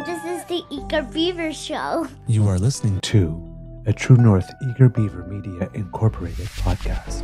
and this is the Eager Beaver Show. You are listening to a True North Eager Beaver Media Incorporated podcast.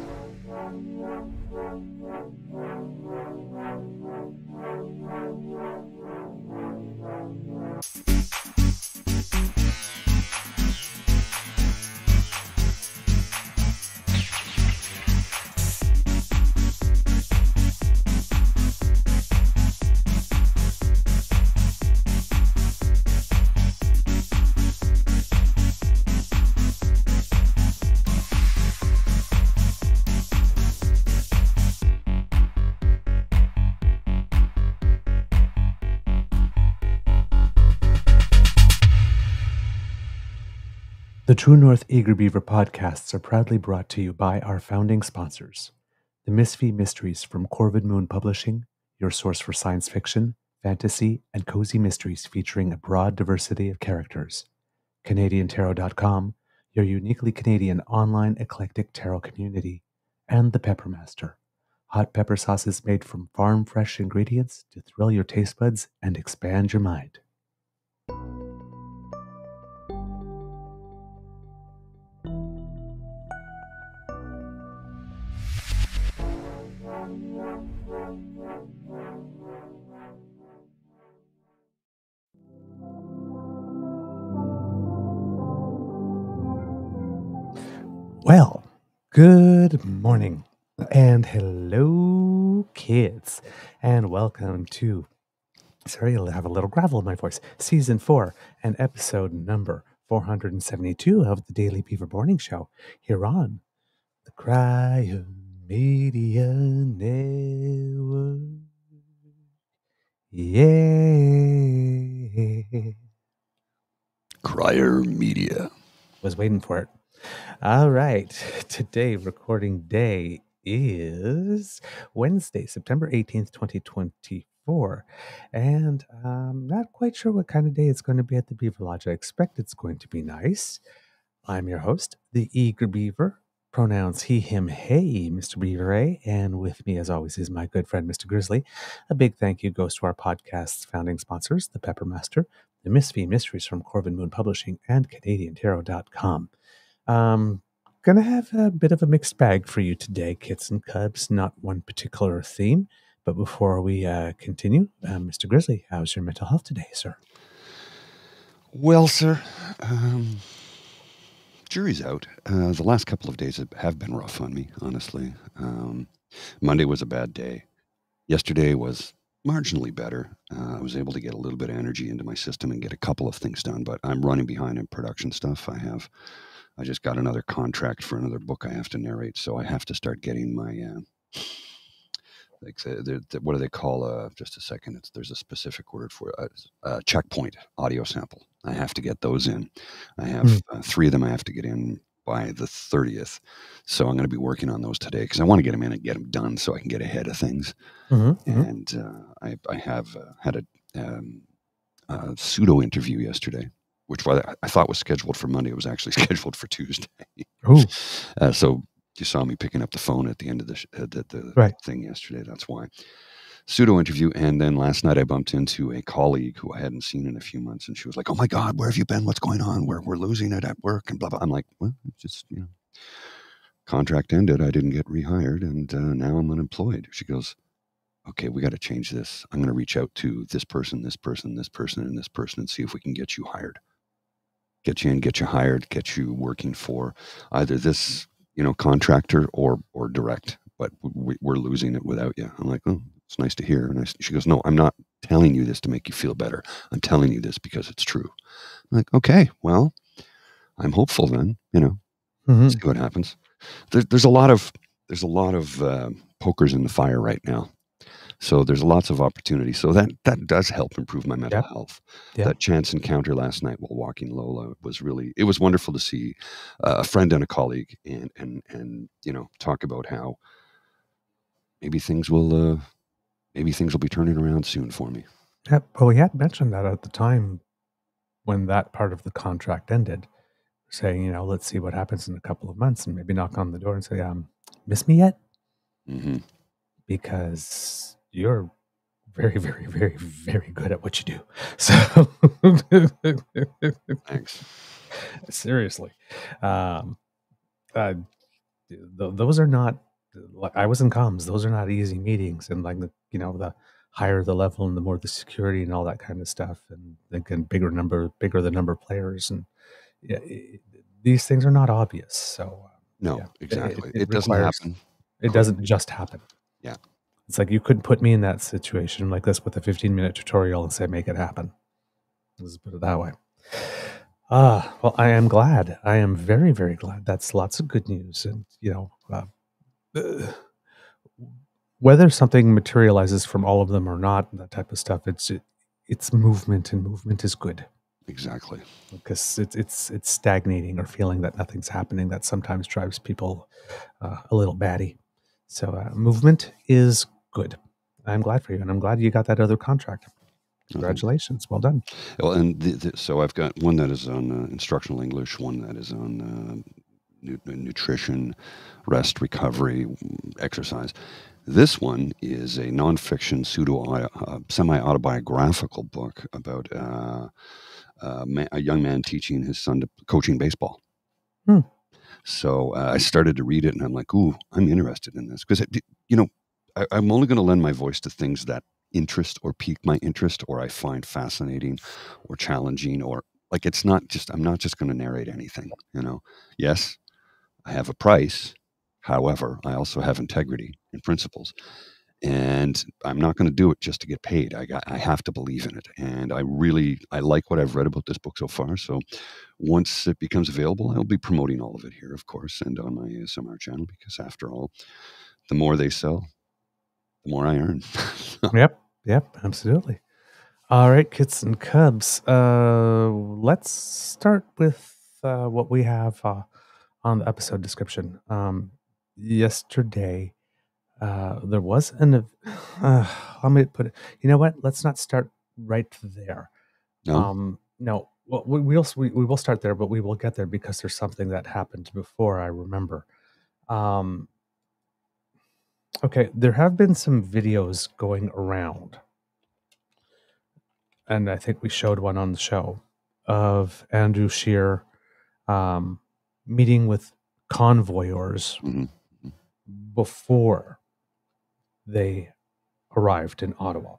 The True North Eager Beaver podcasts are proudly brought to you by our founding sponsors, the Misfit Mysteries from Corvid Moon Publishing, your source for science fiction, fantasy, and cozy mysteries featuring a broad diversity of characters, CanadianTarot.com, your uniquely Canadian online eclectic tarot community, and the Peppermaster, hot pepper sauces made from farm-fresh ingredients to thrill your taste buds and expand your mind. Well, good morning and hello, kids, and welcome to, sorry, I have a little gravel in my voice, Season 4 and episode number 472 of the Daily Beaver Morning Show here on the Cryo Media Network. Yeah. Crier Media. Was waiting for it. All right. Today, recording day is Wednesday, September 18th, 2024. And I'm not quite sure what kind of day it's going to be at the Beaver Lodge. I expect it's going to be nice. I'm your host, the Eager Beaver. Pronouns he, him, hey, Mr. Beaver A. And with me, as always, is my good friend, Mr. Grizzly. A big thank you goes to our podcast's founding sponsors, the Peppermaster, the Misfit Mysteries from Corvid Moon Publishing, and CanadianTarot.com. Gonna have a bit of a mixed bag for you today, kits and cubs, not one particular theme. But before we continue, Mr. Grizzly, how's your mental health today, sir? Well, sir, jury's out. The last couple of days have been rough on me, honestly. Monday was a bad day. Yesterday was marginally better. I was able to get a little bit of energy into my system and get a couple of things done, but I'm running behind in production stuff. I just got another contract for another book I have to narrate, so I have to start getting my, what do they call, just a second, there's a specific word for it, checkpoint audio sample. I have to get those in. I have 3 of them I have to get in by the 30th, so I'm going to be working on those today because I want to get them in and get them done so I can get ahead of things. And I have had a pseudo interview yesterday, which I thought was scheduled for Monday. It was actually scheduled for Tuesday. So you saw me picking up the phone at the end of the thing yesterday. That's why. Pseudo interview. And then last night I bumped into a colleague who I hadn't seen in a few months. And she was like, "Oh my God, where have you been? What's going on? We're losing it at work and blah, blah." I'm like, well, it's just, contract ended. I didn't get rehired. And now I'm unemployed. She goes, "Okay, we got to change this. I'm going to reach out to this person, this person, this person, and this person and see if we can get you hired. Get you in, get you hired, get you working for either this, contractor or direct, but we're losing it without you." I'm like, "Oh, it's nice to hear." And she goes, "No, I'm not telling you this to make you feel better. I'm telling you this because it's true." I'm like, "Okay, well, I'm hopeful then, see what happens." There's a lot of pokers in the fire right now. So there's lots of opportunity. So that does help improve my mental health. That chance encounter last night while walking Lola it was wonderful to see a friend and a colleague and talk about how maybe things will be turning around soon for me. Yeah, well, we had mentioned that at the time when that part of the contract ended, saying, let's see what happens in a couple of months and maybe knock on the door and say, miss me yet? Mm-hmm. Because you're very, very, very, very good at what you do. So, Thanks. seriously, uh, those are not. I was in comms. Those are not easy meetings, and like the higher the level and the more the security and all that kind of stuff, and again, bigger the number of players, and yeah, these things are not obvious. So No, yeah, exactly. it Doesn't requires. happen. It doesn't just happen. Yeah. It's like you couldn't put me in that situation like this with a 15-minute tutorial and say, make it happen. Let's put it that way. Well, I am glad. I am very, very glad. That's lots of good news. And, whether something materializes from all of them or not, that type of stuff, it's movement, and movement is good. Exactly. Because it's stagnating or feeling that nothing's happening. That sometimes drives people a little batty. So movement is good. I'm glad for you, and I'm glad you got that other contract. Congratulations. Well done. Well, and so I've got one that is on instructional English, one that is on nutrition, rest, recovery, exercise. This one is a nonfiction, semi-autobiographical book about a young man teaching his son coaching baseball. So I started to read it, and I'm like, ooh, I'm interested in this. Because, I'm only going to lend my voice to things that interest or pique my interest, or I find fascinating or challenging, or like I'm not just going to narrate anything, Yes, I have a price. However, I also have integrity and principles. And I'm not going to do it just to get paid. I have to believe in it. And I like what I've read about this book so far. So once it becomes available, I'll be promoting all of it here, of course, and on my ASMR channel, because after all, the more they sell, the more I earn. Yep, absolutely. All right, kits and cubs. Let's start with what we have on the episode description. Yesterday, there was let me put it. You know what? Let's not start right there. No? No. Well, we will start there, but we will get there because there's something that happened before I remember. Okay, there have been some videos going around, and I think we showed one on the show of Andrew Scheer meeting with convoyers before they arrived in Ottawa.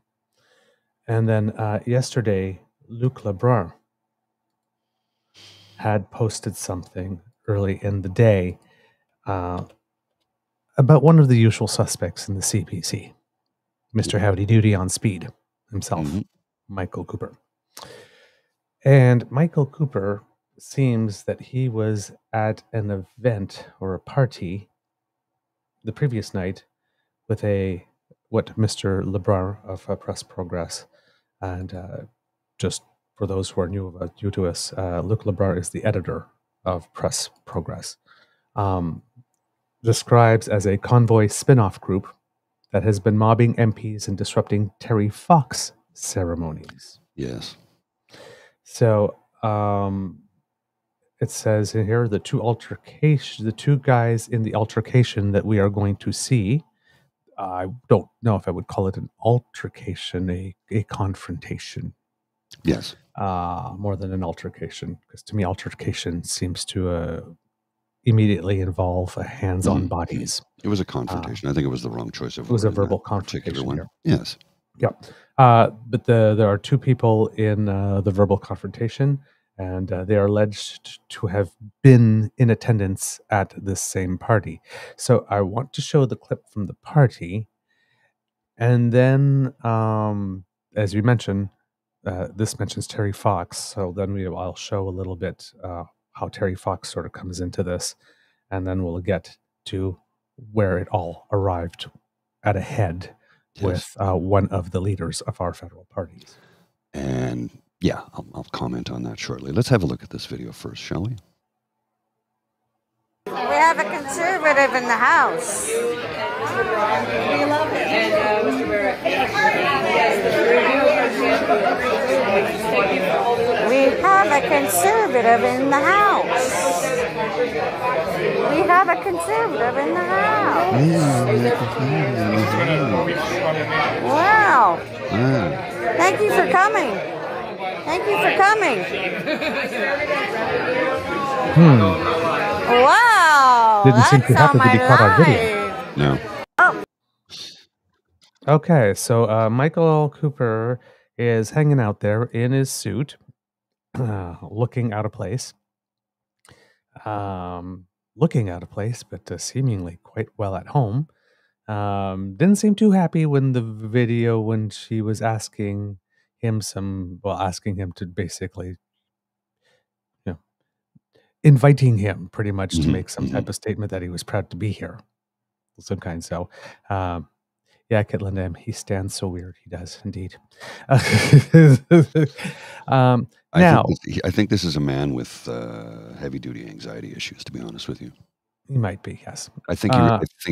And then yesterday, Luc Lebrun had posted something early in the day about one of the usual suspects in the CPC, Mr. Howdy Doody on speed himself, Michael Cooper. And Michael Cooper seems that he was at an event or a party the previous night with what Mr. Lebrun of Press Progress, and just for those who are new to us, Luc Lebrun is the editor of Press Progress. Describes as a convoy spin-off group that has been mobbing MPs and disrupting Terry Fox ceremonies. Yes. So it says in here the two guys in the altercation that we are going to see. I don't know if I would call it an altercation, a confrontation. Yes. More than an altercation, because to me, altercation seems to immediately involve hands-on bodies. It was a confrontation. I think it was the wrong choice of word. It was a verbal confrontation here. Yes. Yep. But there are two people in the verbal confrontation, and they are alleged to have been in attendance at this same party. So I want to show the clip from the party, and then, as we mentioned, this mentions Terry Fox. So then I'll show a little bit how Terry Fox sort of comes into this, and then we'll get to where it all arrived at a head with one of the leaders of our federal parties. And yeah, I'll comment on that shortly. Let's have a look at this video first, shall we? We have a conservative in the House. We love it. And Mr. Barrett. We have a conservative in the House. We have a conservative in the house. Wow. Thank you for coming. Thank you for coming. Wow. Didn't seem too happy to be caught on video. No. Oh. Okay, so Michael Cooper is hanging out there in his suit, looking out of place. Looking out of place, but seemingly quite well at home. Didn't seem too happy when she was asking him to basically, inviting him pretty much to make some type of statement that he was proud to be here. Some kind. So, yeah, Kitland, he stands so weird. He does indeed. I think this is a man with heavy-duty anxiety issues. To be honest with you, he might be. Yes, I think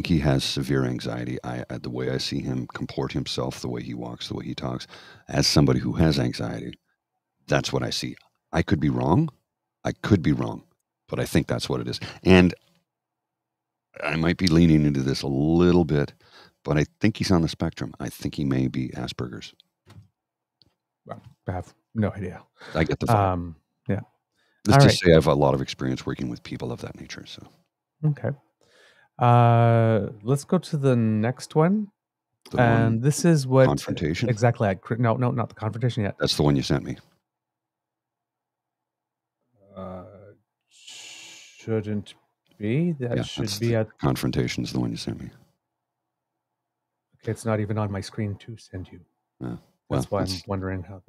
he has severe anxiety. The way I see him comport himself, the way he walks, the way he talks, as somebody who has anxiety, that's what I see. I could be wrong. But I think that's what it is. And I might be leaning into this a little bit, but I think he's on the spectrum. I think he may be Asperger's. Well, I have no idea. I get the vibe. Yeah. Let's just say I have a lot of experience working with people of that nature. So, okay. Let's go to the next one. And this is what confrontation. Exactly. No, not the confrontation yet. That's the one you sent me. Shouldn't be. That should be at confrontation is the one you sent me. Okay, it's not even on my screen to send you. Well, that's why I'm wondering how.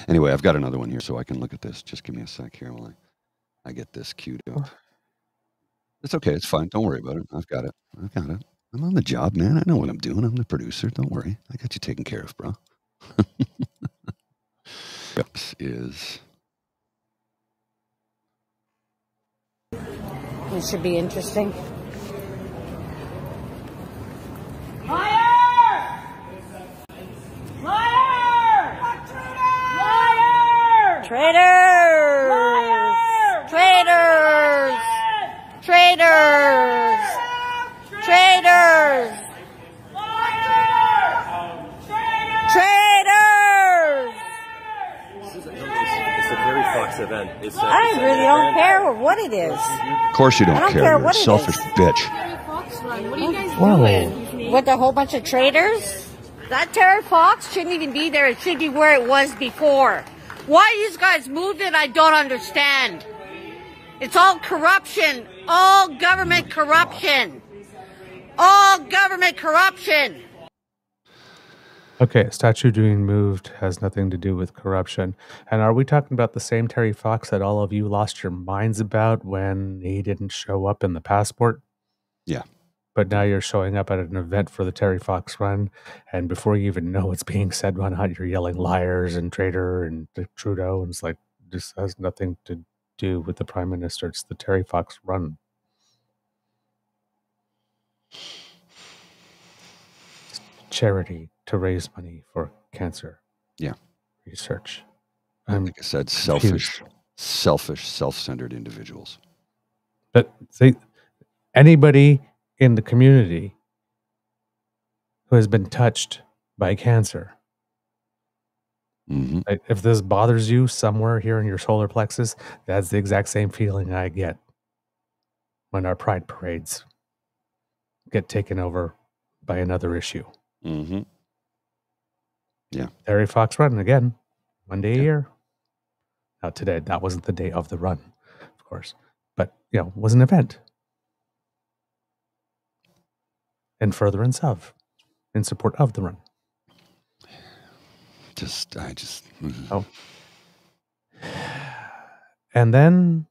Anyway, I've got another one here, so I can look at this. Just give me a sec here while I get this queued up. It's okay. It's fine. Don't worry about it. I've got it. I'm on the job, man. I know what I'm doing. I'm the producer. Don't worry. I got you taken care of, bro. This is. This should be interesting. Liar! Liar! Liar! Traitors! Liar! Traitors! Traitors! Traitors! Traitors! It's a Terry Fox event. I really don't care what it is. Of course you don't care. You're a selfish bitch. What are you guys doing? With a whole bunch of traitors? That Terry Fox shouldn't even be there. It should be where it was before. Why you guys moved it, I don't understand. It's all corruption. All government corruption. All government corruption. Okay, statue being moved has nothing to do with corruption. And are we talking about the same Terry Fox that all of you lost your minds about when he didn't show up in the passport? Yeah. But now you're showing up at an event for the Terry Fox run, and before you even know what's being said on out, you're yelling liars and traitor and Trudeau, and it's like, this has nothing to do with the Prime Minister. It's the Terry Fox run. It's charity to raise money for cancer research. Like I said, selfish, self-centered individuals. But see, anybody in the community who has been touched by cancer, if this bothers you somewhere here in your solar plexus, that's the exact same feeling I get when our pride parades get taken over by another issue. Yeah. Terry Fox run again, one day a year. Now today, that wasn't the day of the run, of course, but it was an event. In furtherance of, in support of the run. Oh. And then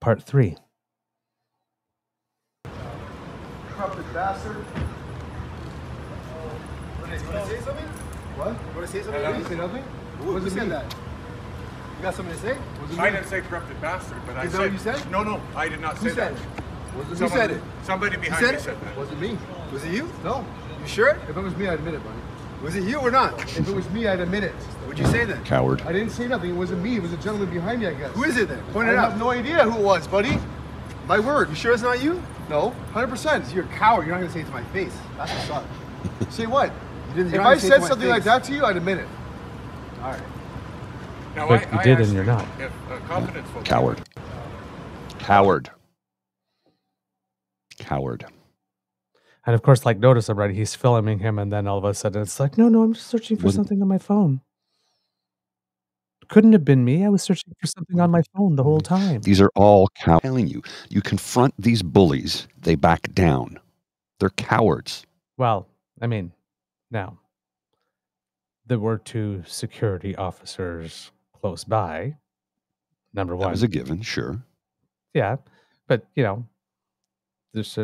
part 3. Corrupted bastard. Want to say something? What? You want to say something? You say nothing? Who said that? You got something to say? I didn't say corrupted bastard, but I said... Is that what you said? No, I did not say that. Who said it? Somebody behind me said that. Was it me? Was it you? No. You sure? If it was me, I'd admit it, buddy. Was it you or not? If it was me, I'd admit it. What'd you say then? Coward. I didn't say nothing. It wasn't me. It was a gentleman behind me, I guess. Who is it then? Point it out. I have no idea who it was, buddy. My word, you sure it's not you? No, 100%. You're a coward. You're not gonna say it to my face. That's what's up. Say what? If I said something like that to you, I'd admit it. All right. Now, But you did asked and you're not. If confidence will Coward. Coward. And of course, like, notice already, he's filming him, and then all of a sudden it's like, no, I'm just searching for something on my phone. Couldn't have been me. I was searching for something on my phone the whole time. These are all cowards. Telling you, you confront these bullies, they back down. They're cowards. Well, I mean, now, there were 2 security officers close by. Number That one. was a given, sure. Yeah, but, you know, there's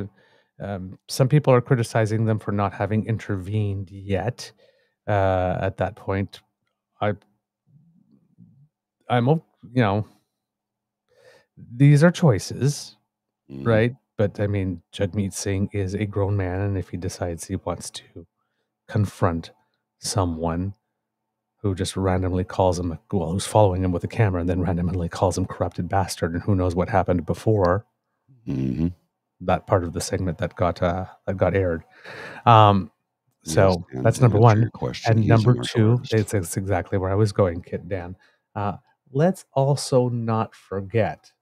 some people are criticizing them for not having intervened yet. At that point, these are choices, right? But I mean, Jagmeet Singh is a grown man, and if he decides he wants to confront someone who just randomly calls him, who's following him with a camera, and then randomly calls him corrupted bastard, and who knows what happened before that part of the segment that got aired. So that's number one. And number 2, it's exactly where I was going, Kit Dan. Let's also not forget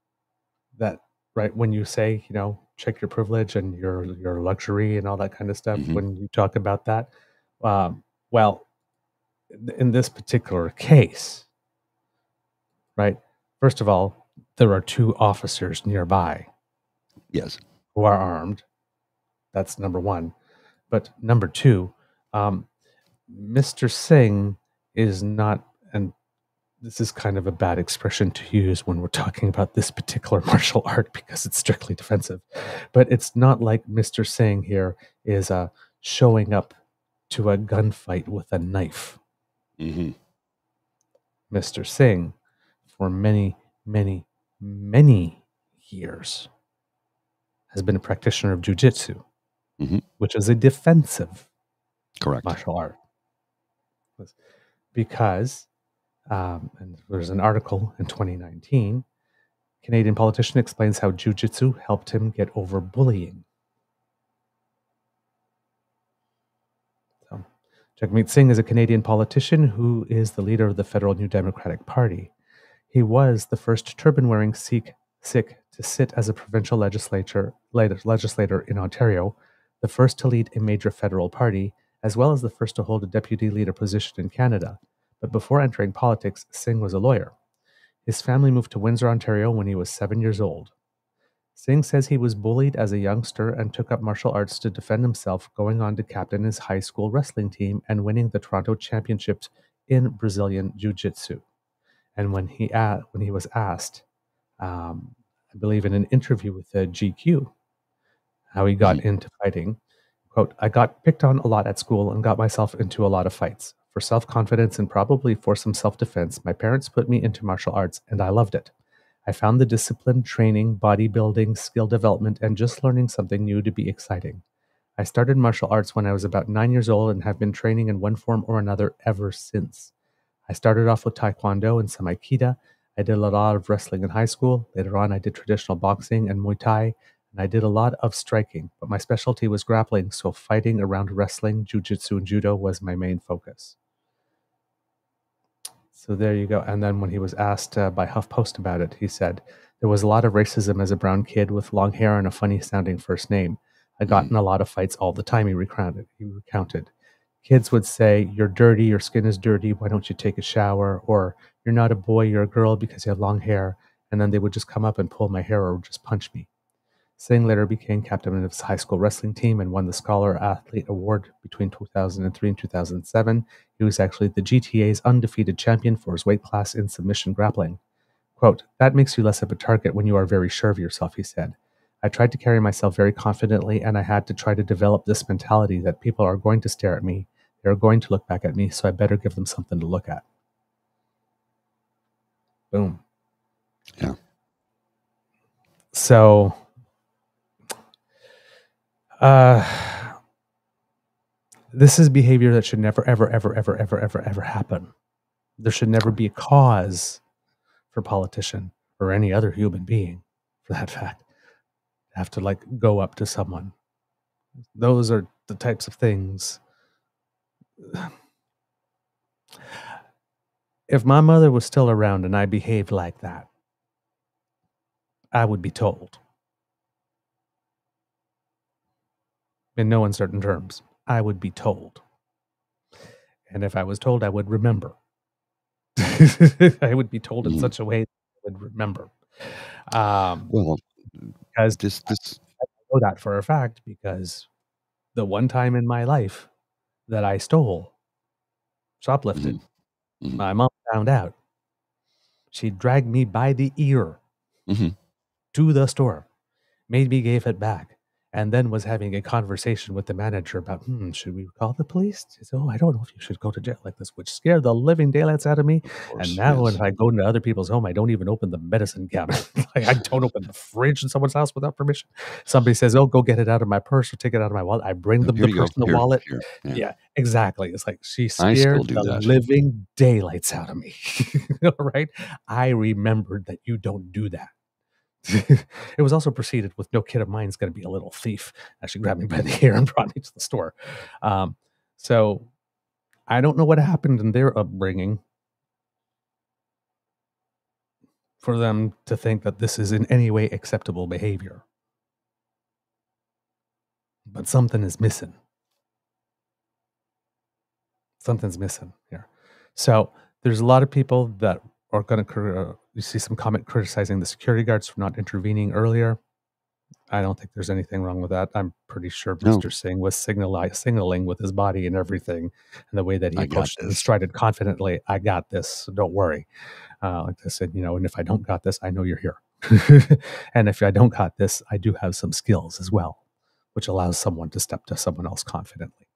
that, right, when you say, you know, check your privilege and your luxury and all that kind of stuff, when you talk about that, well, in this particular case, right, first of all, there are 2 officers nearby. Yes. Who are armed. That's number 1. But number 2, Mr. Singh is not, and this is kind of a bad expression to use when we're talking about this particular martial art because it's strictly defensive, but it's not like Mr. Singh here is showing up to a gunfight with a knife. Mr. Singh, for many, many, many years, has been a practitioner of jiu-jitsu, which is a defensive martial art. Because, and there's an article in 2019, Canadian politician explains how jiu-jitsu helped him get over bullying. So, Jagmeet Singh is a Canadian politician who is the leader of the federal New Democratic Party. He was the first turban-wearing Sikh to sit as a provincial legislator in Ontario, the first to lead a major federal party, as well as the first to hold a deputy leader position in Canada. But before entering politics, Singh was a lawyer. His family moved to Windsor, Ontario when he was 7 years old. Singh says he was bullied as a youngster and took up martial arts to defend himself, going on to captain his high school wrestling team and winning the Toronto Championships in Brazilian Jiu-Jitsu. And when he was asked, I believe in an interview with the GQ, how he got into fighting, quote, "I got picked on a lot at school and got myself into a lot of fights. For self-confidence and probably for some self-defense, my parents put me into martial arts and I loved it. I found the discipline, training, bodybuilding, skill development, and just learning something new to be exciting. I started martial arts when I was about 9 years old and have been training in one form or another ever since. I started off with Taekwondo and some Aikido. I did a lot of wrestling in high school. Later on, I did traditional boxing and Muay Thai, and I did a lot of striking, but my specialty was grappling, so fighting around wrestling, jiu-jitsu, and judo was my main focus." So there you go. And then when he was asked by HuffPost about it, he said, "There was a lot of racism as a brown kid with long hair and a funny-sounding first name. I got in a lot of fights all the time," he recounted. Kids would say, "You're dirty, your skin is dirty, why don't you take a shower?" Or, "You're not a boy, you're a girl because you have long hair." And then they would just come up and pull my hair or just punch me. Singh later became captain of his high school wrestling team and won the Scholar Athlete Award between 2003 and 2007. He was actually the GTA's undefeated champion for his weight class in submission grappling. Quote, "That makes you less of a target when you are very sure of yourself," he said. "I tried to carry myself very confidently, and I had to try to develop this mentality that people are going to stare at me, they're going to look back at me, so I better give them something to look at." Boom. Yeah. So, this is behavior that should never, ever, ever, ever, ever, ever, ever happen. There should never be a cause for a politician or any other human being, for that fact, have to like go up to someone. Those are the types of things. If my mother was still around and I behaved like that, I would be told. In no uncertain terms, I would be told. And if I was told, I would remember. I would be told in such a way that I would remember. Well, because this I know that for a fact, because the one time in my life that I stole, shoplifted, my mom found out. She dragged me by the ear to the store, made me give it back, and then was having a conversation with the manager about, should we call the police? She said, I don't know if you should go to jail like this, which scared the living daylights out of me. course, And now yes. when I go into other people's home, I don't even open the medicine cabinet. Like, I don't open the fridge in someone's house without permission. Somebody says, go get it out of my purse or take it out of my wallet. I bring them the personal wallet. Yeah, exactly. It's like she scared the living daylights out of me. All right? I remembered that you don't do that. It was also preceded with no kid of mine's going to be a little thief. She grabbed me by the hair and brought me to the store. So I don't know what happened in their upbringing for them to think that this is in any way acceptable behavior. But something is missing. Something's missing here. So there's a lot of people that are going to, you see some comment criticizing the security guards for not intervening earlier. I don't think there's anything wrong with that. I'm pretty sure Mr. Singh was signaling with his body and everything, and the way that he approached and strided confidently. I got this, so don't worry. Like I said, and if I don't got this, I know you're here. And if I don't got this, I do have some skills as well, which allows someone to step to someone else confidently.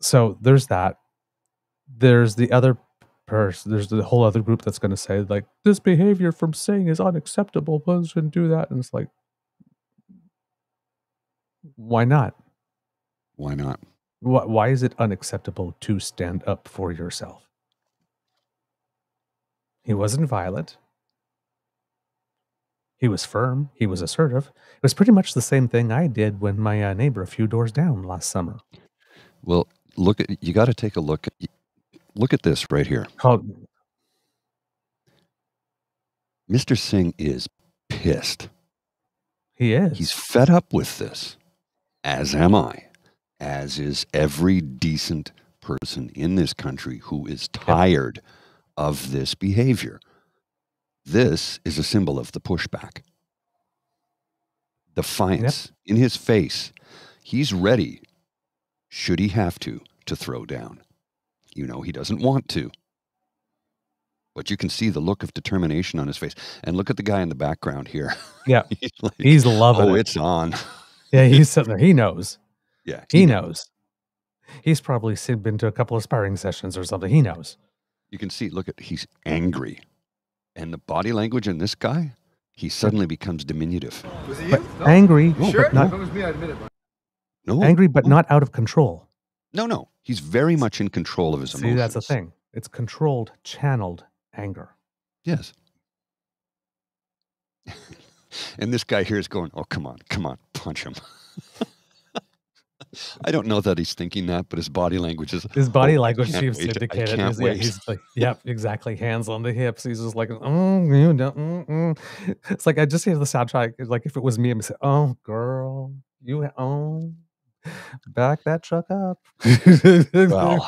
So there's that. There's the other person. There's the whole other group that's going to say, like, this behavior from Singh is unacceptable. One shouldn't do that. And it's like, why not? Why not? Why is it unacceptable to stand up for yourself? He wasn't violent. He was firm. He was assertive. It was pretty much the same thing I did when my neighbor a few doors down last summer. Well, you got to take a look. Look at this right here. Mr. Singh is pissed. He is. He's fed up with this, as am I, as is every decent person in this country who is tired of this behavior. This is a symbol of the pushback. Defiance in his face. He's ready, should he have to throw down. He doesn't want to. But you can see the look of determination on his face. And look at the guy in the background here. Yeah. He's loving it. Oh, it's on. Yeah, he's sitting there. He knows. Yeah. He knows. He's probably been to a couple of sparring sessions or something. He knows. You can see, he's angry. And the body language in this guy, he suddenly becomes diminutive. Was it you? No. Angry. You sure? But not, if it was me, I'd admit it. No. Angry, but not out of control. No. He's very much in control of his emotions. See, that's the thing. It's controlled, channeled anger. Yes. And this guy here is going, oh, come on, punch him. I don't know that he's thinking that, but his body language is... His body language seems to indicate it. He's like, yep, exactly. Hands on the hips. He's just like, you don't, It's like, I just hear the soundtrack. Like, if it was me, I'm saying, oh, girl, back that truck up. Well,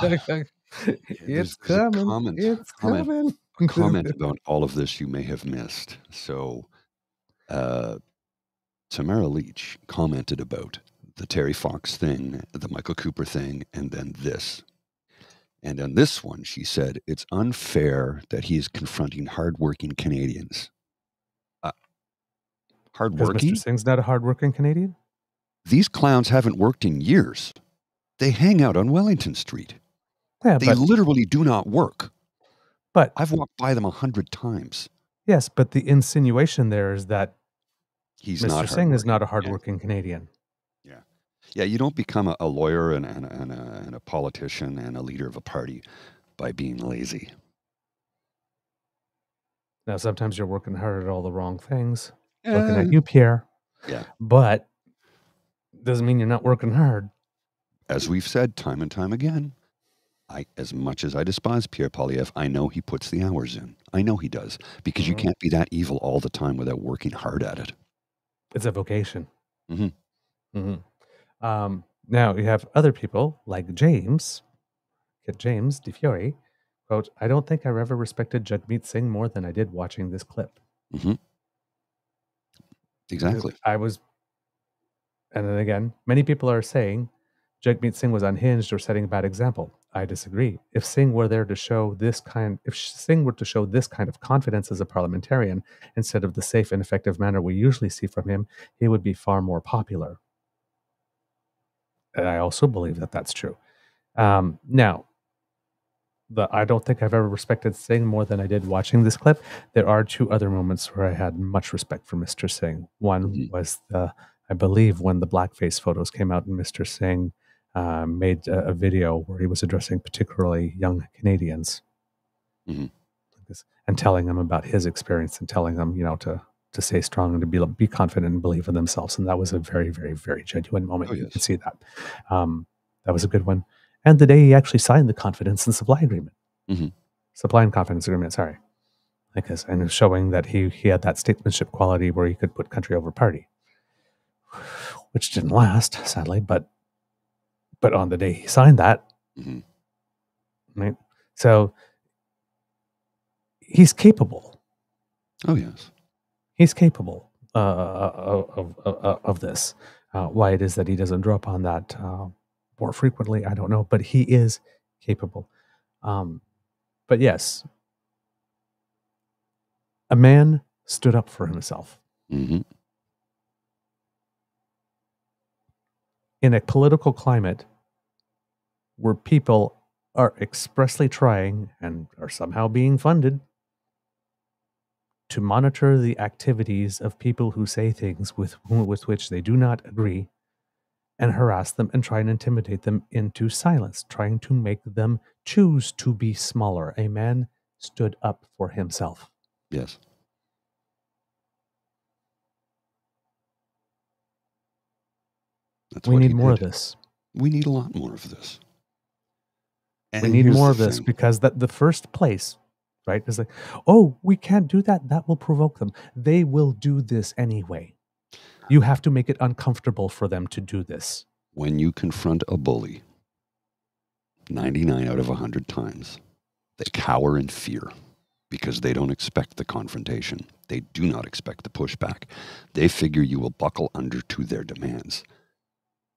it's coming. It's coming. Comment about all of this you may have missed. So, Tamara Leach commented about the Terry Fox thing, the Michael Cooper thing, and then this. And on this one, she said, it's unfair that he is confronting hardworking Canadians. Hardworking? Mr. Singh's not a hardworking Canadian? These clowns haven't worked in years. They hang out on Wellington Street. Yeah, they literally do not work. But I've walked by them 100 times. Yes, but the insinuation there is that Mr. Singh is not a hardworking Canadian. Yeah, you don't become a lawyer and a politician and a leader of a party by being lazy. Now, sometimes you're working hard at all the wrong things. looking at you, Pierre. Yeah. But doesn't mean you're not working hard. As we've said time and time again, as much as I despise Pierre Poilievre, I know he puts the hours in. I know he does, because you can't be that evil all the time without working hard at it. It's a vocation. Mm-hmm. Now you have other people like James DeFiore, quote, I don't think I've ever respected Jagmeet Singh more than I did watching this clip. Mm-hmm. Exactly. And then again, many people are saying Jagmeet Singh was unhinged or setting a bad example. I disagree. If Singh were to show this kind of confidence as a parliamentarian, instead of the safe and effective manner we usually see from him, he would be far more popular. And I also believe that that's true. Now, I don't think I've ever respected Singh more than I did watching this clip. There are two other moments where I had much respect for Mr. Singh. One was I believe when the blackface photos came out and Mr. Singh made a video where he was addressing particularly young Canadians and telling them about his experience and telling them, to stay strong and to be confident and believe in themselves. And that was a very, very, very genuine moment. Oh, yes. You can see that. That was a good one. And the day he actually signed the confidence and supply agreement. Supply and confidence agreement, sorry. And showing that he had that statesmanship quality where he could put country over party. Which didn't last, sadly, but on the day he signed that, right? So he's capable. Oh, yes. He's capable of this. Why it is that he doesn't draw upon that more frequently, I don't know, but he is capable. But yes, a man stood up for himself. In a political climate where people are expressly trying and are somehow being funded to monitor the activities of people who say things with which they do not agree and harass them and try and intimidate them into silence, trying to make them choose to be smaller. A man stood up for himself. Yes. We need more of this. We need a lot more of this. We need more of this because the first place, right, is like, oh, we can't do that. That will provoke them. They will do this anyway. You have to make it uncomfortable for them to do this. When you confront a bully, 99 out of 100 times, they cower in fear because they don't expect the confrontation. They do not expect the pushback. They figure you will buckle under to their demands.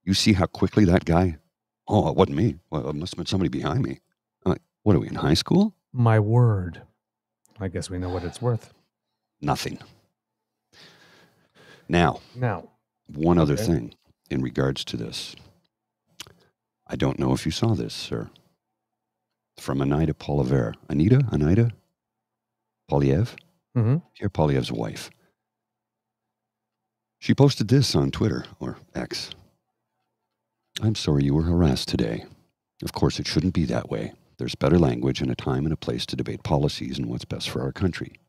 You see how quickly that guy, oh, it wasn't me. Well, it must have been somebody behind me. I'm like, what are we, in high school? My word. I guess we know what it's worth. Nothing. Now, one other thing in regards to this. I don't know if you saw this, sir. From Anita Poilievre. Anita Poilievre? Pierre Poilievre's wife. She posted this on Twitter, or X. I'm sorry you were harassed today. Of course, it shouldn't be that way. There's better language and a time and a place to debate policies and what's best for our country.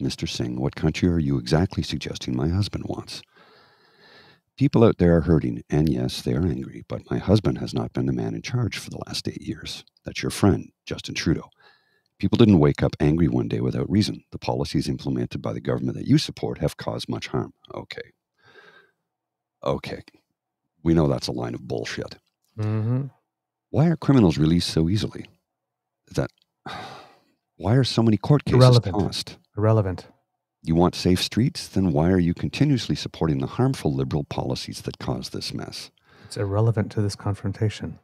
Mr. Singh, what country are you exactly suggesting my husband wants? People out there are hurting, and yes, they are angry, but my husband has not been the man in charge for the last 8 years. That's your friend, Justin Trudeau. People didn't wake up angry one day without reason. The policies implemented by the government that you support have caused much harm. Okay. We know that's a line of bullshit. Why are criminals released so easily? Why are so many court cases tossed? Irrelevant. You want safe streets? Then why are you continuously supporting the harmful liberal policies that cause this mess? It's irrelevant to this confrontation.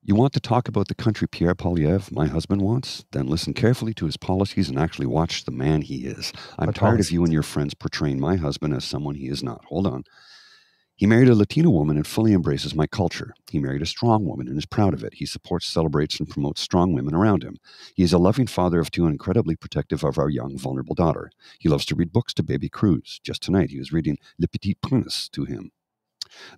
You want to talk about the country Pierre Poilievre, my husband, wants? Then listen carefully to his policies and actually watch the man he is. I'm tired of you and your friends portraying my husband as someone he is not. Hold on. He married a Latino woman and fully embraces my culture. He married a strong woman and is proud of it. He supports, celebrates, and promotes strong women around him. He is a loving father of two and incredibly protective of our young, vulnerable daughter. He loves to read books to baby Cruz. Just tonight, he was reading Le Petit Prince to him.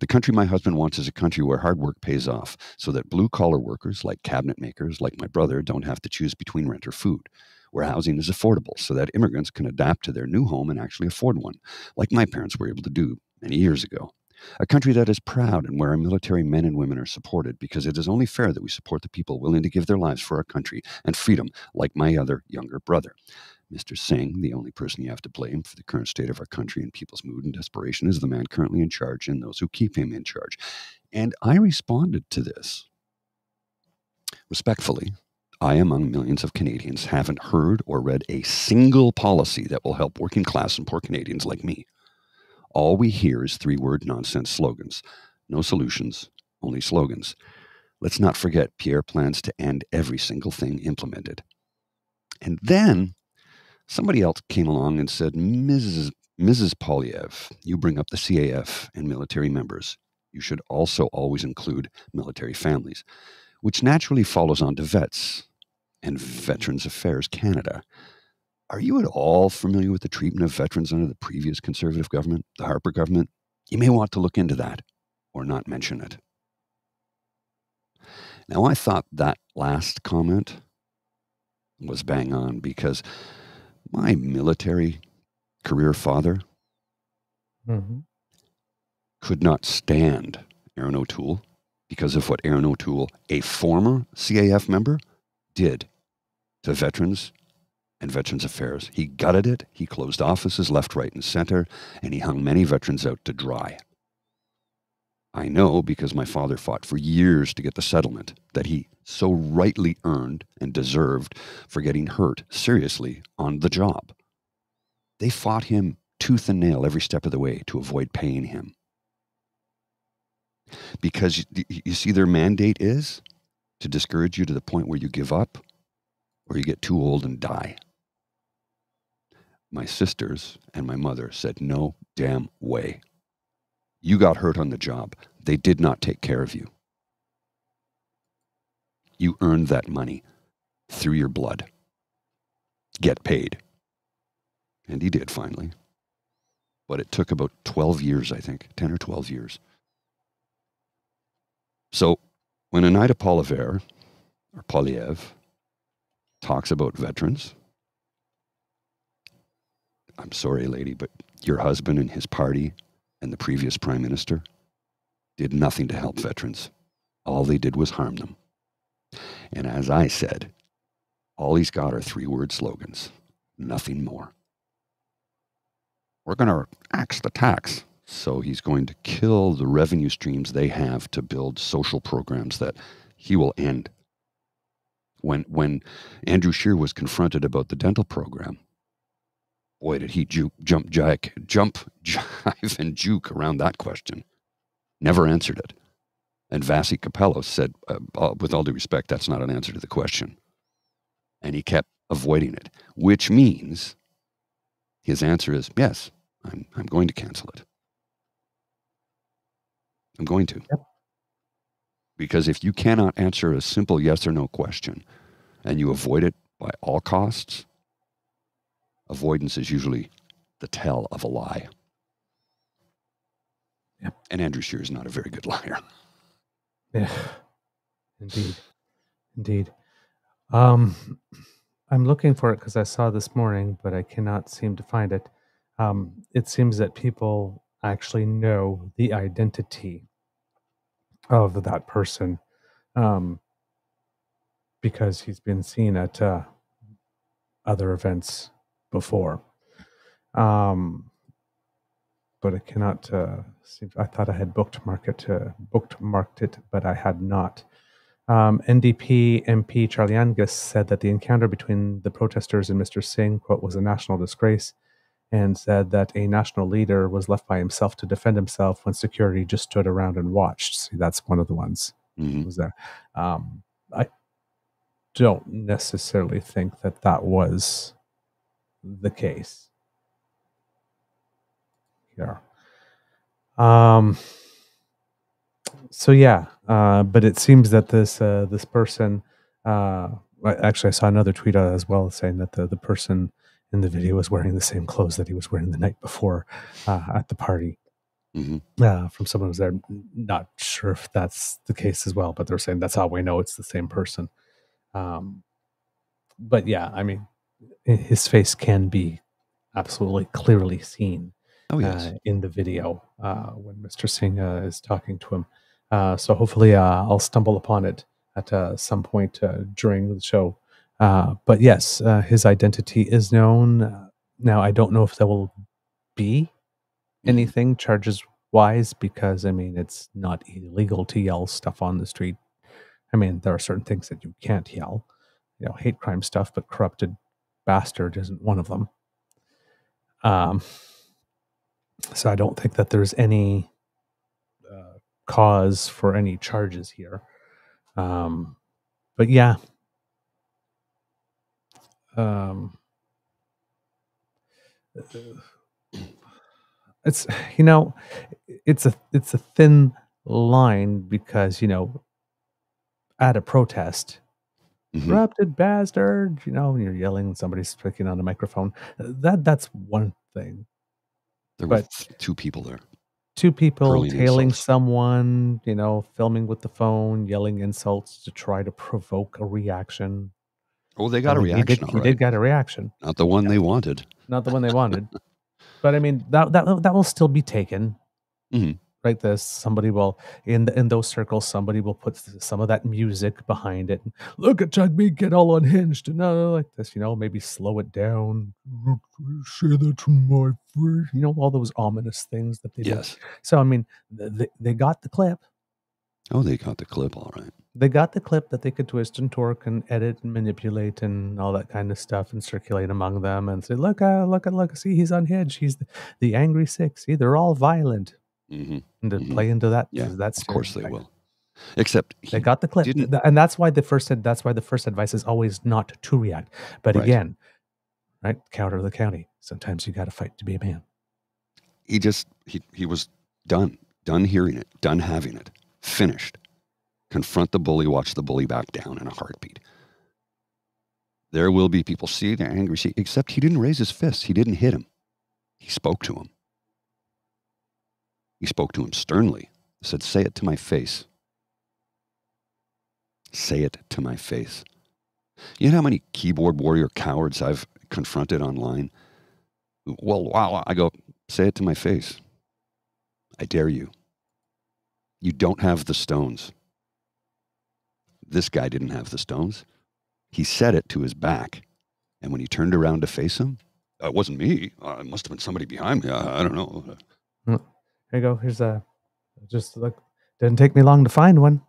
The country my husband wants is a country where hard work pays off, so that blue-collar workers, like cabinet makers, like my brother, don't have to choose between rent or food. where housing is affordable so that immigrants can adapt to their new home and actually afford one, like my parents were able to do many years ago. A country that is proud and where our military men and women are supported, because it is only fair that we support the people willing to give their lives for our country and freedom, like my other younger brother. Mr. Singh, the only person you have to blame for the current state of our country and people's mood and desperation, is the man currently in charge and those who keep him in charge. And I responded to this. Respectfully, I, among millions of Canadians, haven't heard or read a single policy that will help working class and poor Canadians like me. All we hear is three-word nonsense slogans. No solutions, only slogans. Let's not forget Pierre plans to end every single thing implemented. And then somebody else came along and said, Mrs. Poilievre, you bring up the CAF and military members. You should also always include military families, which naturally follows on to vets and Veterans Affairs Canada. Are you at all familiar with the treatment of veterans under the previous Conservative government, the Harper government? You may want to look into that or not mention it. Now, I thought that last comment was bang on because my military career father could not stand Aaron O'Toole because of what Aaron O'Toole, a former CAF member, did to veterans and Veterans Affairs. He gutted it, he closed offices left, right, and center, and he hung many veterans out to dry. I know because my father fought for years to get the settlement that he so rightly earned and deserved for getting hurt seriously on the job. They fought him tooth and nail every step of the way to avoid paying him. Because you see, their mandate is to discourage you to the point where you give up or you get too old and die. My sisters and my mother said, no damn way. You got hurt on the job. They did not take care of you. You earned that money through your blood. Get paid. And he did finally. But it took about 12 years, I think, 10 or 12 years. So when Oneida Poilievre, or Poilievre, talks about veterans, I'm sorry, lady, but your husband and his party and the previous prime minister did nothing to help veterans. All they did was harm them. And as I said, all he's got are three-word slogans, nothing more. We're going to axe the tax. So he's going to kill the revenue streams they have to build social programs that he will end. When Andrew Scheer was confronted about the dental program, boy, did he jump, jive, and juke around that question. Never answered it. And Vasi Capello said, with all due respect, that's not an answer to the question. And he kept avoiding it, which means his answer is, yes, I'm going to cancel it. I'm going to. Yep. Because if you cannot answer a simple yes or no question and you avoid it by all costs, avoidance is usually the tell of a lie. Yep. And Andrew Scheer is not a very good liar. Yeah, indeed. I'm looking for it because I saw this morning, but I cannot seem to find it. It seems that people actually know the identity of that person because he's been seen at other events before. But I cannot seem. I thought I had bookmarked it, but I had not. NDP MP Charlie Angus said that the encounter between the protesters and Mr. Singh, quote, was a national disgrace, and said that a national leader was left by himself to defend himself when security just stood around and watched. See, that's one of the ones who was there. I don't necessarily think that that was the case. Yeah. So yeah, but it seems that this person, actually, I saw another tweet as well saying that the person in the video was wearing the same clothes that he was wearing the night before at the party. From someone who was there. Not sure if that's the case as well, but they're saying that's how we know it's the same person. But yeah, I mean, his face can be absolutely clearly seen. Oh, yes. In the video when Mr. Singh is talking to him. So hopefully I'll stumble upon it at some point during the show. But yes, his identity is known. Now, I don't know if there will be anything charges wise, because, I mean, it's not illegal to yell stuff on the street. I mean, there are certain things that you can't yell, hate crime stuff, but corrupted bastard isn't one of them. So I don't think that there's any cause for any charges here. But yeah, it's it's a thin line, because at a protest, corrupted bastard, when you're yelling and somebody's speaking on a microphone, that's one thing. There were two people there. Two people Hurling tailing insults. someone, filming with the phone, yelling insults to try to provoke a reaction. Oh, they got a reaction. He did get a reaction. Not the one they wanted. Not the one they wanted. But I mean, that will still be taken. Right? Somebody will, in those circles, somebody will put some of that music behind it. Look at Jagmeet get all unhinged and like this, maybe slow it down. Say that to my face. All those ominous things that they do. So, I mean, they got the clip. Oh, they got the clip, all right. They got the clip that they could twist and torque and edit and manipulate and all that kind of stuff and circulate among them and say, look, see, he's unhinged. He's the angry six. See, they're all violent. And to play into that, that's of course they will. Except they got the clip, and that's why the first advice is always not to react. But again, right, counter the county. Sometimes you got to fight to be a man. He was done hearing it, done having it, finished. Confront the bully, watch the bully back down in a heartbeat. There will be people, see, they're angry, see, except he didn't raise his fist. He didn't hit him. He spoke to him. He spoke to him sternly. He said, say it to my face. Say it to my face. You know how many keyboard warrior cowards I've confronted online? Well, wow, I go, say it to my face. I dare you. You don't have the stones. This guy didn't have the stones. He said it to his back. And when he turned around to face him, it wasn't me. It must have been somebody behind me. I don't know. Here you go. Here's just look. Didn't take me long to find one.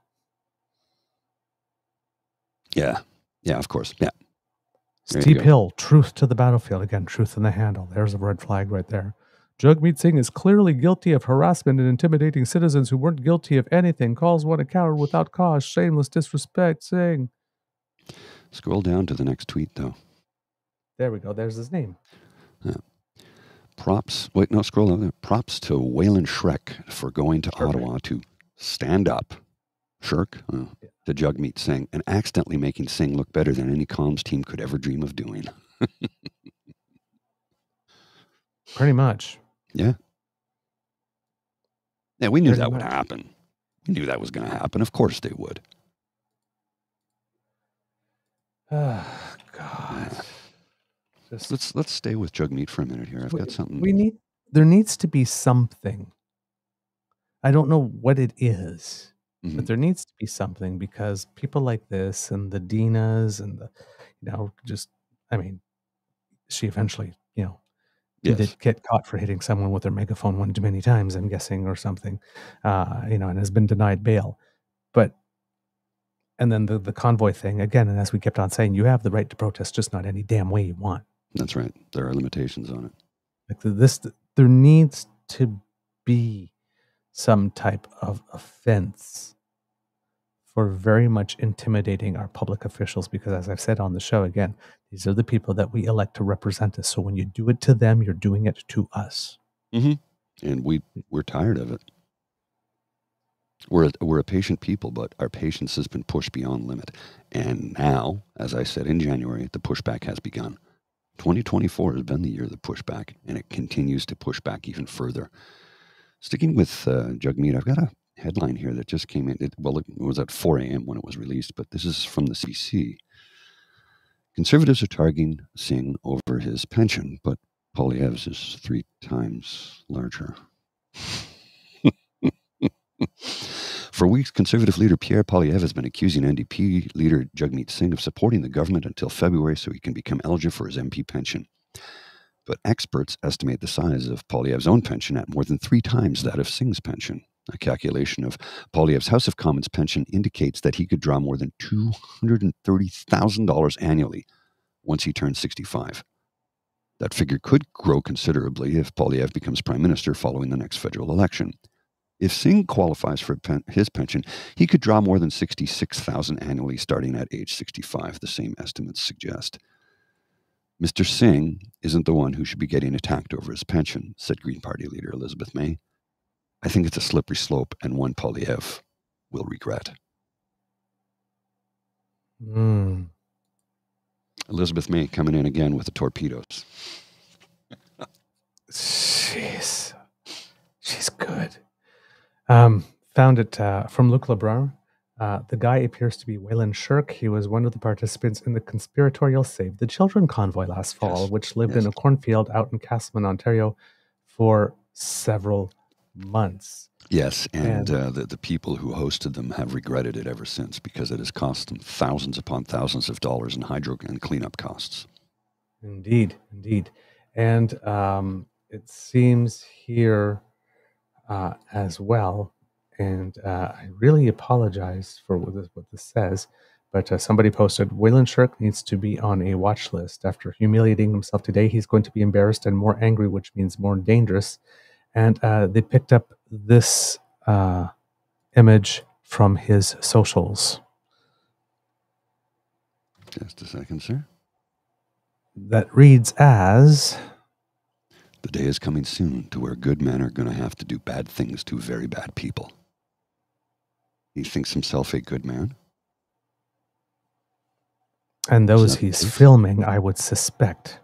Yeah, of course. Yeah. Steep hill, truth to the battlefield. Again, truth in the handle. There's a red flag right there. Jagmeet Singh is clearly guilty of harassment and intimidating citizens who weren't guilty of anything. Calls one a coward without cause. Shameless disrespect. Singh. Scroll down to the next tweet, though. There we go. There's his name. Yeah. Scroll down there. Props to Waylon Shrek for going to Ottawa to stand up. Shirk? To Jagmeet Singh and accidentally making Singh look better than any comms team could ever dream of doing. Pretty much. Yeah. Yeah, we knew that would happen. We knew that was going to happen. Of course they would. Oh, God. Let's stay with Jagmeet for a minute here. I've got something. There needs to be something. I don't know what it is, but there needs to be something, because people like this and the Dinas and she eventually, did get caught for hitting someone with her megaphone one too many times, I'm guessing, or something, and has been denied bail. And then the convoy thing, again, and as we kept on saying, you have the right to protest, just not any damn way you want. That's right. There are limitations on it. There needs to be some type of offense for very much intimidating our public officials, because, as I've said on the show, again, these are the people that we elect to represent us. So when you do it to them, you're doing it to us. And we're tired of it. We're a patient people, but our patience has been pushed beyond limit. And now, as I said in January, the pushback has begun. 2024 has been the year of the pushback, and it continues to push back even further. Sticking with Jagmeet, I've got a headline here that just came in. It was at 4 a.m. when it was released, but this is from the CC. Conservatives are targeting Singh over his pension, but Poilievre's is 3 times larger. For weeks, Conservative leader Pierre Poilievre has been accusing NDP leader Jagmeet Singh of supporting the government until February so he can become eligible for his MP pension. But experts estimate the size of Poilievre's own pension at more than 3 times that of Singh's pension. A calculation of Poilievre's House of Commons pension indicates that he could draw more than $230,000 annually once he turns 65. That figure could grow considerably if Poilievre becomes prime minister following the next federal election. If Singh qualifies for his pension, he could draw more than $66,000 annually starting at age 65, the same estimates suggest. Mr. Singh isn't the one who should be getting attacked over his pension, said Green Party leader Elizabeth May. I think it's a slippery slope and one Poilievre will regret. Elizabeth May coming in again with the torpedoes. She's good. Found it from Luc Lebrun. The guy appears to be Waylon Shirk. He was one of the participants in the conspiratorial Save the Children convoy last fall, which lived in a cornfield out in Castleman, Ontario for several months. Yes, and the people who hosted them have regretted it ever since because it has cost them thousands upon thousands of dollars in hydro and cleanup costs. Indeed. And it seems here as well, and I really apologize for what this says, but somebody posted, Waylon Shirk needs to be on a watch list. After humiliating himself today, he's going to be embarrassed and more angry, which means more dangerous. And they picked up this image from his socials. Just a second, sir. That reads as... The day is coming soon to where good men are going to have to do bad things to very bad people. He thinks himself a good man. And those he's filming, I would suspect,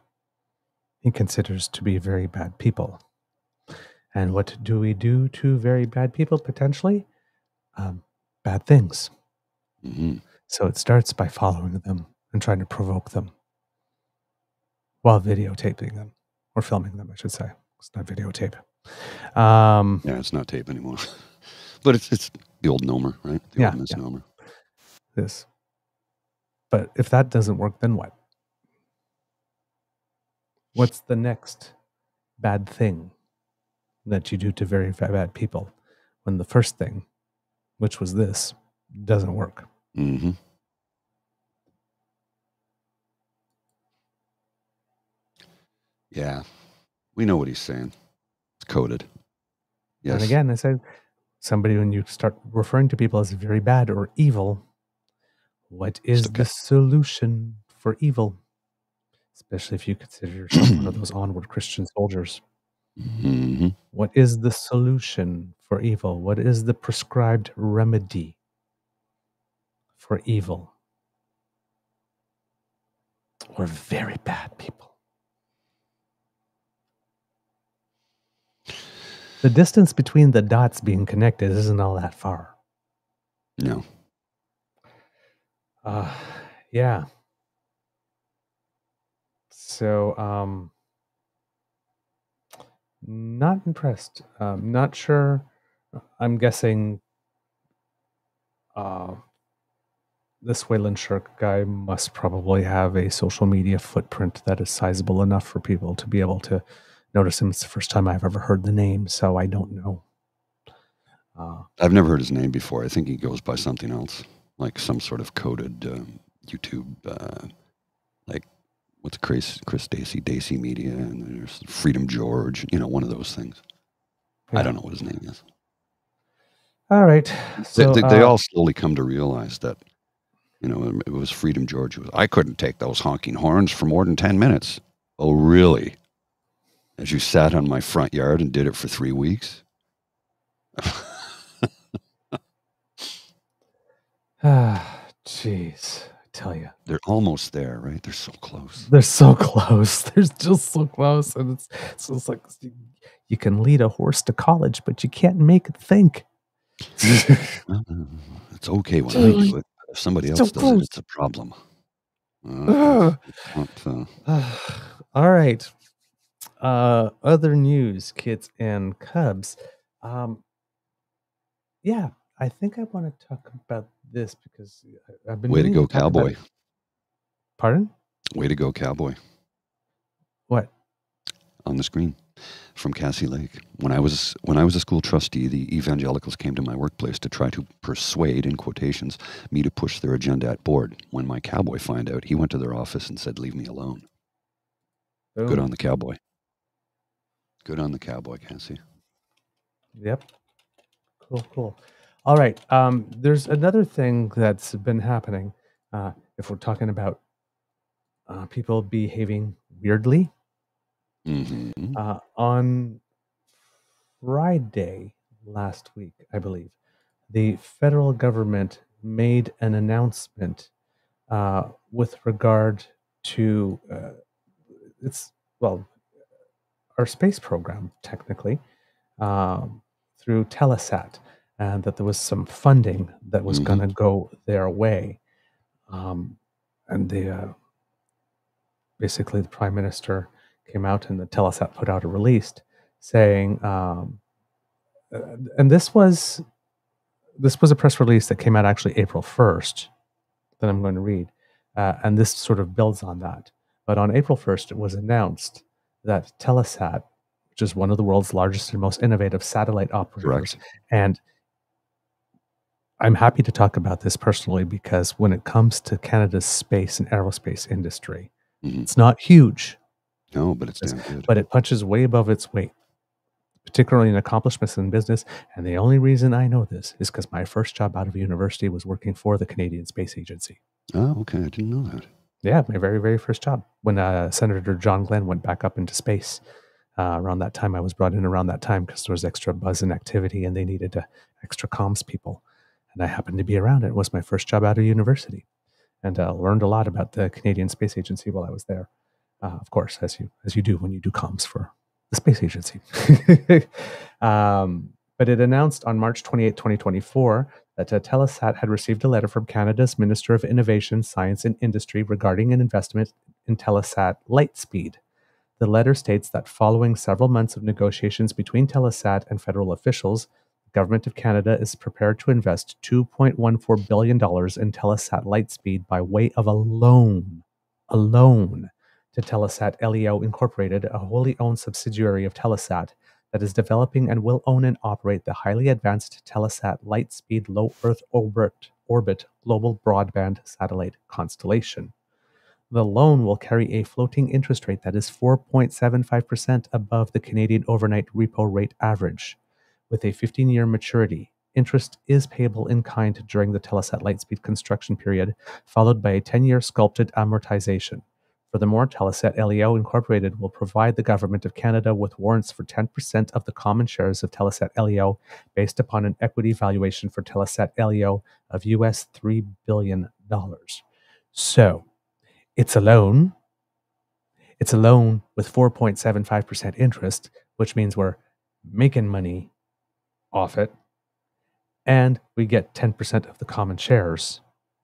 he considers to be very bad people. And what do we do to very bad people, potentially? Bad things. Mm-hmm. So it starts by following them and trying to provoke them while videotaping them. Or filming them, I should say. It's not videotape. Yeah, it's not tape anymore. But it's the old Nomer, right? The old misnomer. This. But if that doesn't work, then what? What's the next bad thing that you do to very bad people when the first thing, which was this, doesn't work? Mm-hmm. Yeah, we know what he's saying. It's coded. Yes. And again, I said, somebody, when you start referring to people as very bad or evil, what is the solution for evil? Especially if you consider yourself one of those onward Christian soldiers. Mm-hmm. What is the solution for evil? What is the prescribed remedy for evil? Or very bad people. The distance between the dots being connected isn't all that far. No. Yeah. So, not impressed. Not sure. I'm guessing this Waylon Shirk guy must probably have a social media footprint that is sizable enough for people to be able to notice him. It's the first time I've ever heard the name, so I don't know. I've never heard his name before. I think he goes by something else, like some sort of coded YouTube, like what's Chris Daisy Media, and there's Freedom George, one of those things. Yeah. I don't know what his name is. All right. So, they all slowly come to realize that, it was Freedom George. I couldn't take those honking horns for more than 10 minutes. Oh, really? As you sat on my front yard and did it for 3 weeks? Jeez, I tell you. They're almost there, right? They're so close. They're so close. They're just so close. And it's like you can lead a horse to college, but you can't make it think. It's okay when I do it. If somebody else does it, it's a problem. All right. Other news, kids and cubs. Yeah, I think I want to talk about this because I've been Way to meaning go, talk about cowboy. it. Pardon? Way to go, cowboy. What? On the screen from Cassie Lake. When I was a school trustee, the evangelicals came to my workplace to try to persuade, in quotations, me to push their agenda at board. When my cowboy found out, he went to their office and said, "Leave me alone." Boom. Good on the cowboy. Good on the cowboy, Cassie. Yep. Cool. All right. There's another thing that's been happening. If we're talking about people behaving weirdly, on Friday last week, I believe, the federal government made an announcement with regard to our space program, technically, through Telesat, and that there was some funding that was going to go their way. And basically the Prime Minister came out and the Telesat put out a release saying, and this was a press release that came out actually April 1st that I'm going to read, and this sort of builds on that. But on April 1st, it was announced that Telesat, which is one of the world's largest and most innovative satellite operators, and I'm happy to talk about this personally because when it comes to Canada's space and aerospace industry, it's not huge. No, but it's damn good. But it punches way above its weight, particularly in accomplishments in business. And the only reason I know this is because my first job out of university was working for the Canadian Space Agency. Oh, okay. I didn't know that. Yeah, my very, very first job. When Senator John Glenn went back up into space, around that time, I was brought in around that time because there was extra buzz and activity and they needed extra comms people. And I happened to be around it. It was my first job out of university. And learned a lot about the Canadian Space Agency while I was there. Of course, as you do when you do comms for the space agency. But it announced on March 28, 2024, that Telesat had received a letter from Canada's Minister of Innovation, Science and Industry regarding an investment in Telesat Lightspeed. The letter states that following several months of negotiations between Telesat and federal officials, the Government of Canada is prepared to invest $2.14 billion in Telesat Lightspeed by way of a loan to Telesat LEO Incorporated, a wholly owned subsidiary of Telesat that is developing and will own and operate the highly advanced Telesat Lightspeed Low Earth Orbit Global Broadband Satellite Constellation. The loan will carry a floating interest rate that is 4.75% above the Canadian overnight repo rate average. With a 15-year maturity, interest is payable in kind during the Telesat Lightspeed construction period, followed by a 10-year sculpted amortization. Furthermore, Telesat LEO Incorporated will provide the Government of Canada with warrants for 10% of the common shares of Telesat LEO based upon an equity valuation for Telesat LEO of US $3 billion. So, it's a loan. It's a loan with 4.75% interest, which means we're making money off it, and we get 10% of the common shares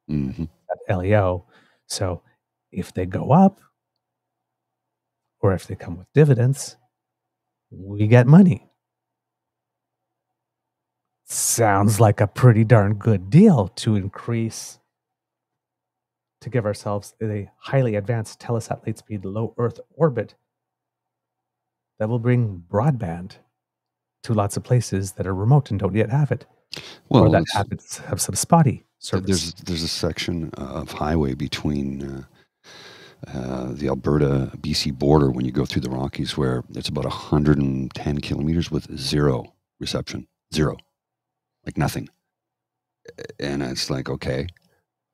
at LEO. So if they go up, or if they come with dividends, we get money. Sounds like a pretty darn good deal to give ourselves a highly advanced Telesat Lightspeed Low Earth Orbit that will bring broadband to lots of places that are remote and don't yet have it, or that have some spotty service. There's a section of highway between the Alberta-BC border when you go through the Rockies where it's about 110 kilometers with zero reception. Zero. Like nothing. And it's like, okay,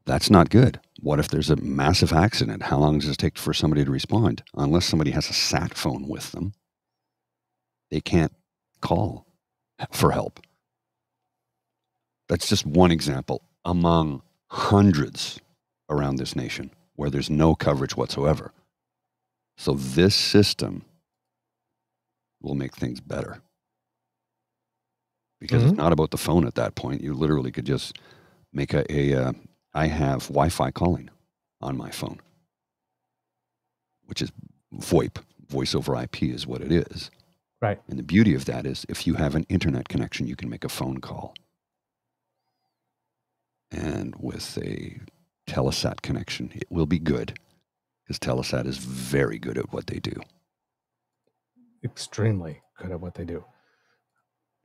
that's not good. What if there's a massive accident? How long does it take for somebody to respond? Unless somebody has a sat phone with them, they can't call for help. That's just one example among hundreds around this nation where there's no coverage whatsoever. So this system will make things better. Because it's not about the phone at that point. You literally could just make I have Wi-Fi calling on my phone. which is VoIP, voice over IP is what it is. Right. And the beauty of that is if you have an internet connection, you can make a phone call. And with a Telesat connection, it will be good, because Telesat is very good at what they do. Extremely good at what they do.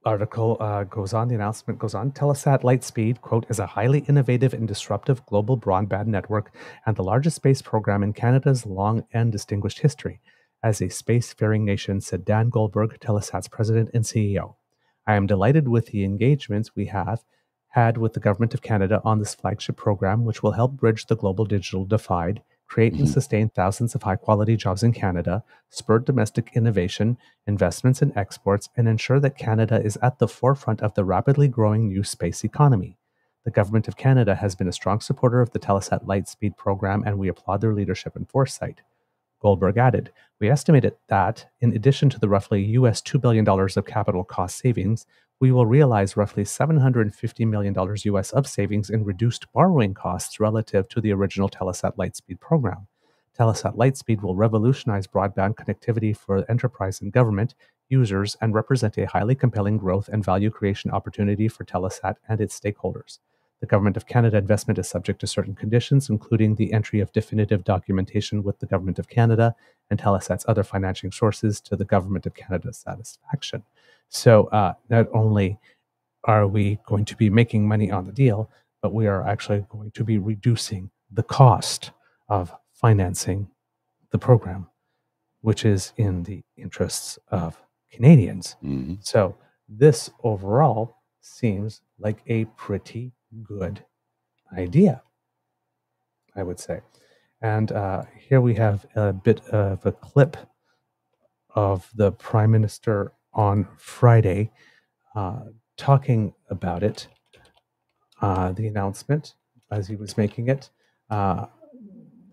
Article goes on, the announcement goes on. Telesat Lightspeed, quote, is a highly innovative and disruptive global broadband network and the largest space program in Canada's long and distinguished history. As a spacefaring nation, said Dan Goldberg, Telesat's president and CEO. I am delighted with the engagements we have had with the Government of Canada on this flagship program, which will help bridge the global digital divide, create and sustain thousands of high-quality jobs in Canada, spur domestic innovation, investments in exports, and ensure that Canada is at the forefront of the rapidly growing new space economy. The Government of Canada has been a strong supporter of the Telesat Lightspeed program, and we applaud their leadership and foresight. Goldberg added, we estimated that, in addition to the roughly US $2 billion of capital cost savings, we will realize roughly $750 million US of savings in reduced borrowing costs relative to the original Telesat Lightspeed program. Telesat Lightspeed will revolutionize broadband connectivity for enterprise and government users and represent a highly compelling growth and value creation opportunity for Telesat and its stakeholders. The Government of Canada investment is subject to certain conditions, including the entry of definitive documentation with the Government of Canada and Telesat's other financing sources to the Government of Canada's satisfaction. So not only are we going to be making money on the deal, but we are actually going to be reducing the cost of financing the program, which is in the interests of Canadians. Mm-hmm. So this overall seems like a pretty good idea, I would say. And here we have a bit of a clip of the Prime Minister on Friday talking about it, the announcement as he was making it.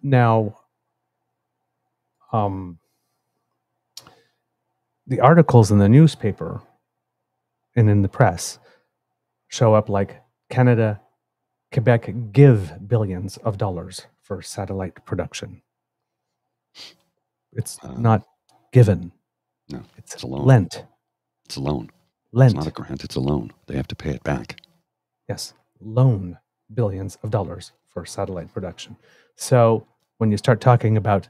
Now, the articles in the newspaper and in the press show up like Canada, Quebec give billions of dollars for satellite production. It's not given. No, it's a loan. Lent. It's a loan. Lent. It's not a grant, it's a loan. They have to pay it back. Yes, loan billions of dollars for satellite production. So when you start talking about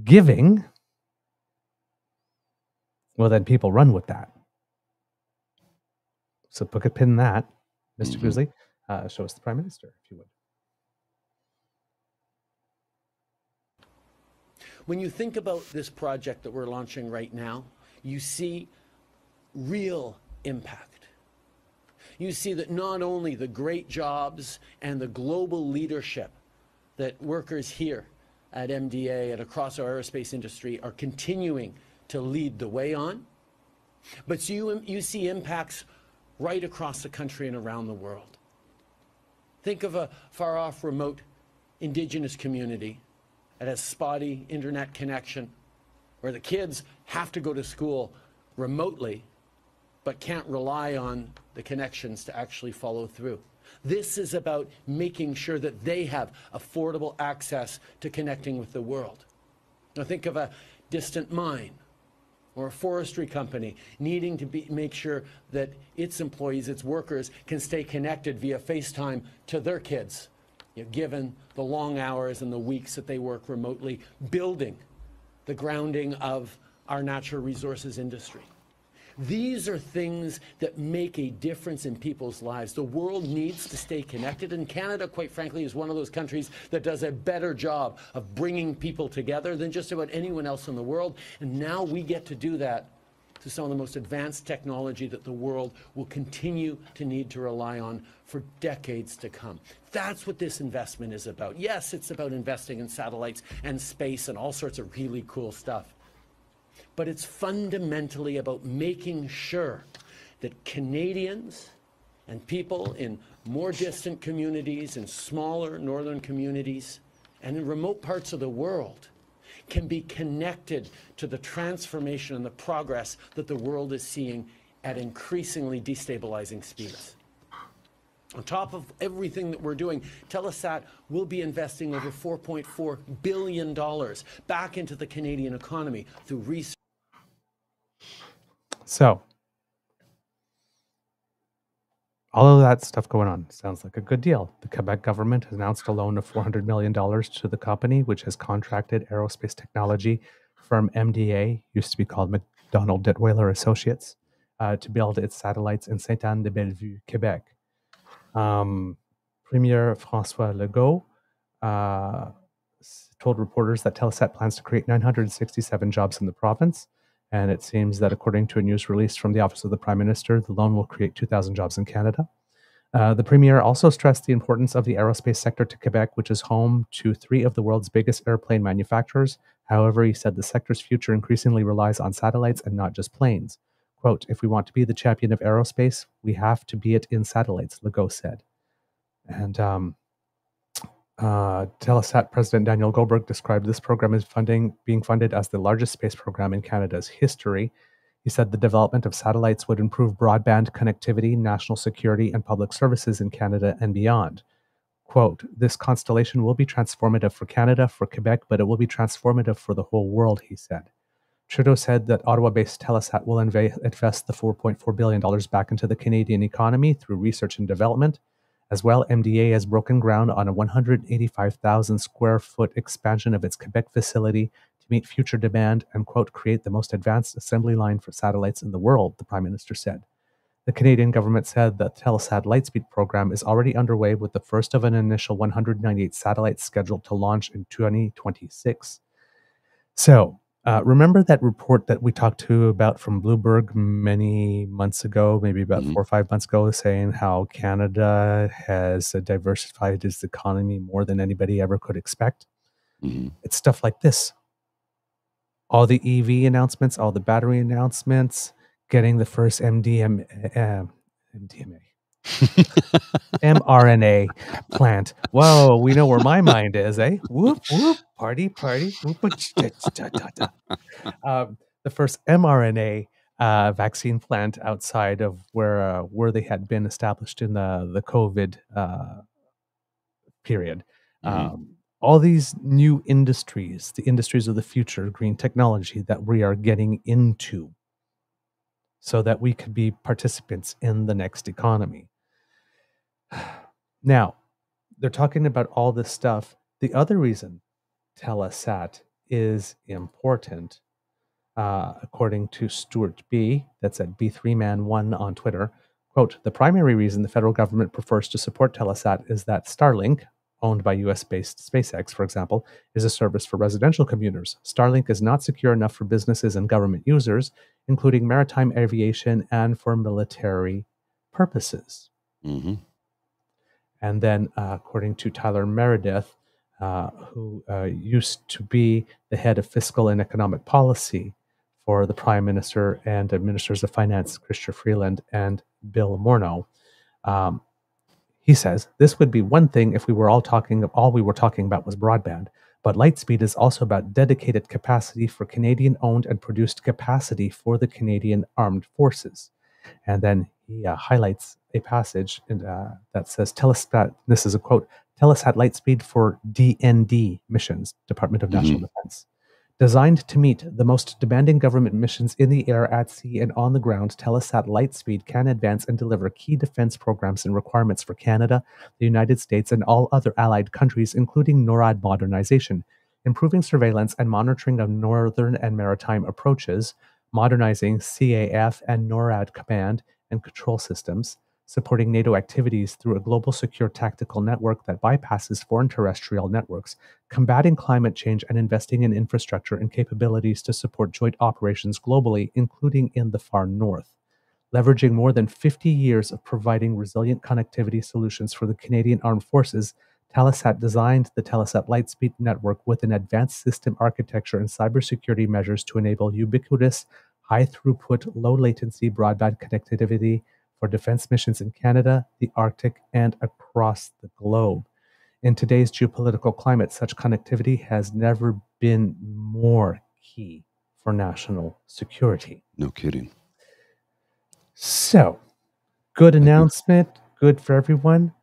giving, well, then people run with that. So put a pin in that, Mr. Grizzly. Show us the Prime Minister, if you would. When you think about this project that we're launching right now, you see real impact. You see that not only the great jobs and the global leadership that workers here at MDA and across our aerospace industry are continuing to lead the way on, but you see impacts right across the country and around the world. Think of a far-off, remote Indigenous community that has spotty internet connection, where the kids have to go to school remotely, but can't rely on the connections to actually follow through. This is about making sure that they have affordable access to connecting with the world. Now think of a distant mine or a forestry company needing to make sure that its employees, its workers, can stay connected via FaceTime to their kids, given the long hours and the weeks that they work remotely, building the grounding of our natural resources industry. These are things that make a difference in people's lives. The world needs to stay connected, and Canada, quite frankly, is one of those countries that does a better job of bringing people together than just about anyone else in the world. And now we get to do that to some of the most advanced technology that the world will continue to need to rely on for decades to come. That's what this investment is about. Yes, it's about investing in satellites and space and all sorts of really cool stuff. But it's fundamentally about making sure that Canadians and people in more distant communities, in smaller northern communities, and in remote parts of the world can be connected to the transformation and the progress that the world is seeing at increasingly destabilizing speeds. On top of everything that we're doing, Telesat will be investing over $4.4 billion back into the Canadian economy through research. So, all of that stuff going on sounds like a good deal. The Quebec government has announced a loan of $400 million to the company, which has contracted aerospace technology firm MDA, used to be called McDonald Detweiler Associates, to build its satellites in Sainte-Anne-de-Bellevue, Quebec. Premier François Legault told reporters that Telesat plans to create 967 jobs in the province. And it seems that according to a news release from the Office of the Prime Minister, the loan will create 2,000 jobs in Canada. The Premier also stressed the importance of the aerospace sector to Quebec, which is home to 3 of the world's biggest airplane manufacturers. However, he said the sector's future increasingly relies on satellites and not just planes. Quote, if we want to be the champion of aerospace, we have to be it in satellites, Legault said. And Telesat President Daniel Goldberg described this program as being funded as the largest space program in Canada's history. He said the development of satellites would improve broadband connectivity, national security, and public services in Canada and beyond. Quote, this constellation will be transformative for Canada, for Quebec, but it will be transformative for the whole world, he said. Trudeau said that Ottawa-based Telesat will invest the $4.4 billion back into the Canadian economy through research and development. As well, MDA has broken ground on a 185,000 square foot expansion of its Quebec facility to meet future demand and, quote, create the most advanced assembly line for satellites in the world, the Prime Minister said. The Canadian government said that the Telesat Lightspeed program is already underway with the first of an initial 198 satellites scheduled to launch in 2026. So, remember that report that we talked to about from Bloomberg many months ago, maybe about 4 or 5 months ago, saying how Canada has diversified its economy more than anybody ever could expect? It's stuff like this. All the EV announcements, all the battery announcements, getting the first mRNA plant. Whoa, we know where my mind is, eh? Whoop, whoop, party, party. Whoop, the first mRNA vaccine plant outside of where they had been established in the COVID period. All these new industries, the industries of the future, green technology that we are getting into so that we could be participants in the next economy. Now, they're talking about all this stuff. The other reason Telesat is important, according to Stuart B., that's at B3Man1 on Twitter, quote, the primary reason the federal government prefers to support Telesat is that Starlink, owned by US-based SpaceX, for example, is a service for residential commuters. Starlink is not secure enough for businesses and government users, including maritime aviation and for military purposes. And then, according to Tyler Meredith, who used to be the head of fiscal and economic policy for the Prime Minister and Ministers of Finance, Chrystia Freeland and Bill Morneau, he says, this would be one thing if we were all we were talking about was broadband, but Lightspeed is also about dedicated capacity for Canadian-owned and produced capacity for the Canadian Armed Forces. And then he highlights a passage that says, Telesat, this is a quote, Telesat Lightspeed for DND missions, Department of National Defense. Designed to meet the most demanding government missions in the air, at sea, and on the ground, Telesat Lightspeed can advance and deliver key defense programs and requirements for Canada, the United States, and all other allied countries, including NORAD modernization, improving surveillance and monitoring of northern and maritime approaches, modernizing CAF and NORAD command and control systems, supporting NATO activities through a global secure tactical network that bypasses foreign terrestrial networks, combating climate change and investing in infrastructure and capabilities to support joint operations globally, including in the far north. Leveraging more than 50 years of providing resilient connectivity solutions for the Canadian Armed Forces, Telesat designed the Telesat Lightspeed network with an advanced system architecture and cybersecurity measures to enable ubiquitous, high-throughput, low-latency broadband connectivity for defense missions in Canada, the Arctic, and across the globe. In today's geopolitical climate, such connectivity has never been more key for national security. No kidding. So, good announcement, good for everyone,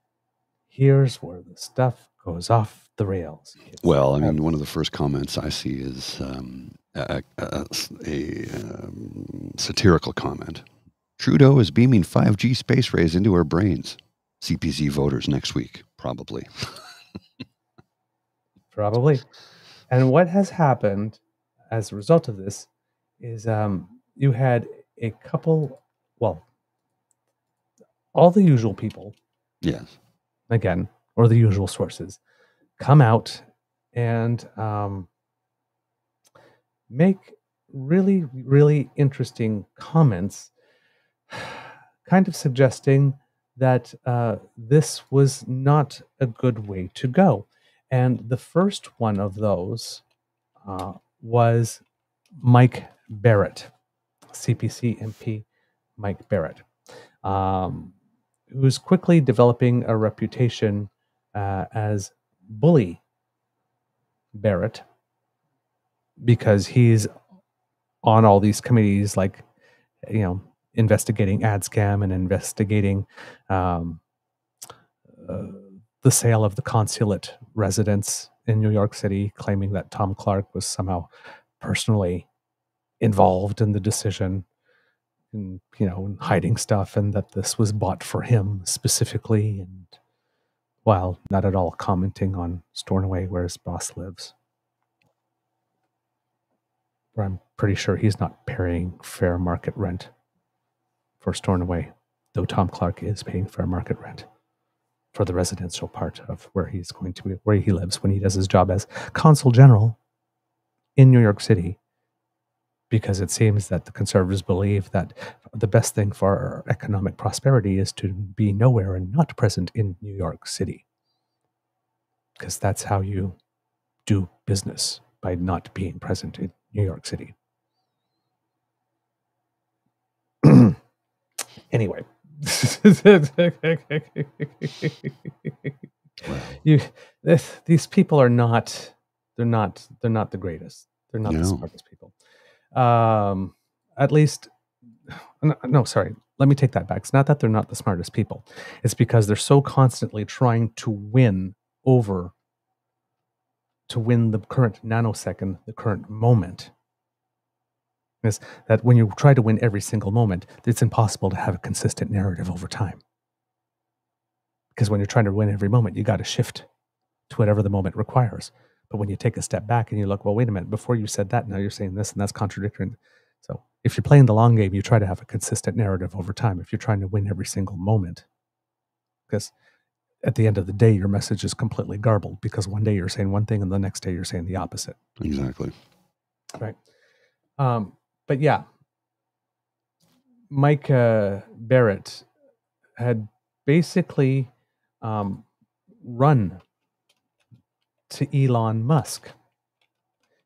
here's where the stuff goes off the rails. Well, I mean, one of the first comments I see is a satirical comment. Trudeau is beaming 5G space rays into our brains. CPZ voters next week, probably. Probably. And what has happened as a result of this is you had a couple, well, all the usual people, Yes, again, or the usual sources, come out and make really, really interesting comments, kind of suggesting that this was not a good way to go. And the first one of those was Mike Barrett, CPC MP Mike Barrett, who's quickly developing a reputation as bully Barrett, because he's on all these committees, like, you know, investigating ad scam and investigating the sale of the consulate residence in New York City, claiming that Tom Clark was somehow personally involved in the decision, and, you know, hiding stuff, and that this was bought for him specifically, and while not at all commenting on Stornoway, where his boss lives, where I'm pretty sure he's not paying fair market rent for Stornoway, though Tom Clark is paying fair market rent for the residential part of where he's going to be, where he lives when he does his job as consul general in New York City, because it seems that the Conservatives believe that the best thing for our economic prosperity is to be nowhere and not present in New York City, because that's how you do business, by not being present in New York City. Anyway, these people are not, they're not the greatest. They're not the smartest people. At least, no, sorry. Let me take that back. It's not that they're not the smartest people. It's because they're so constantly trying to win the current nanosecond, the current moment. Is that when you try to win every single moment, it's impossible to have a consistent narrative over time. Because when you're trying to win every moment, you got to shift to whatever the moment requires. But when you take a step back and you look, well, wait a minute, before you said that, now you're saying this, and that's contradictory. So if you're playing the long game, you try to have a consistent narrative over time if you're trying to win every single moment. Because at the end of the day, your message is completely garbled, because one day you're saying one thing and the next day you're saying the opposite. exactly. Right. But yeah, Mike Barrett had basically run to Elon Musk,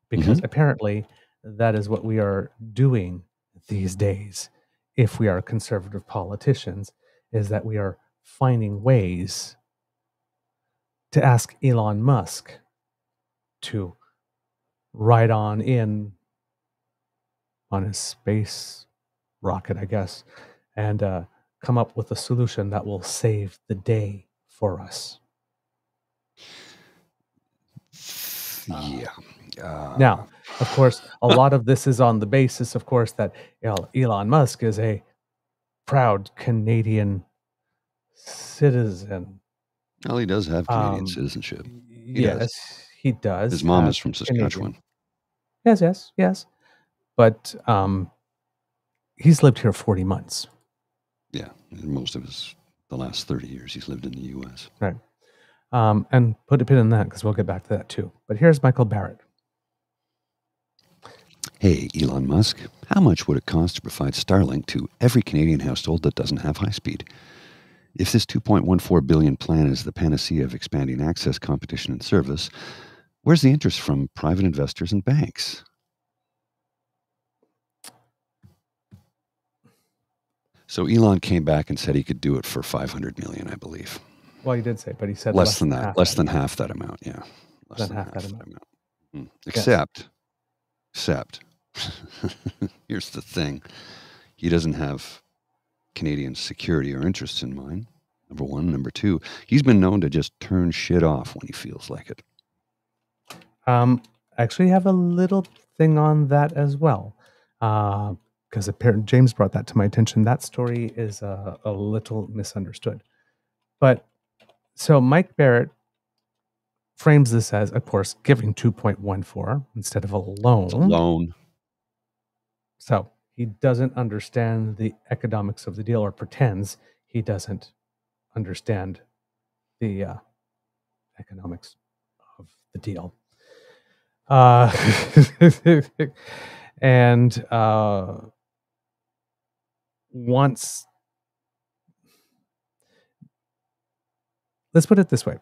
because apparently that is what we are doing these days. If we are conservative politicians, is that we are finding ways to ask Elon Musk to ride on in on his space rocket, I guess, and come up with a solution that will save the day for us. Yeah. Now, of course, a lot of this is on the basis, of course, that Elon Musk is a proud Canadian citizen. Well, he does have Canadian citizenship. He does. His mom is from Saskatchewan. Canadian. Yes. But he's lived here 40 months. Yeah, most of the last 30 years, he's lived in the U.S. Right. And put a pin in that, because we'll get back to that too. But here's Michael Barrett. Hey, Elon Musk, how much would it cost to provide Starlink to every Canadian household that doesn't have high speed? If this $2.14 billion plan is the panacea of expanding access, competition, and service, where's the interest from private investors and banks? So Elon came back and said he could do it for $500 million, I believe. Well, he did say, but he said less than that. Less than half that amount. Yeah, less than half that amount. Except, here's the thing: he doesn't have Canadian security or interests in mind. Number one. Number two, he's been known to just turn shit off when he feels like it. Actually have a little thing on that as well. Because apparently James brought that to my attention. That story is a little misunderstood. But so Mike Barrett frames this as, of course, giving 2.14 instead of a loan. It's a loan. So he doesn't understand the economics of the deal, or pretends he doesn't understand the economics of the deal. And once, let's put it this way.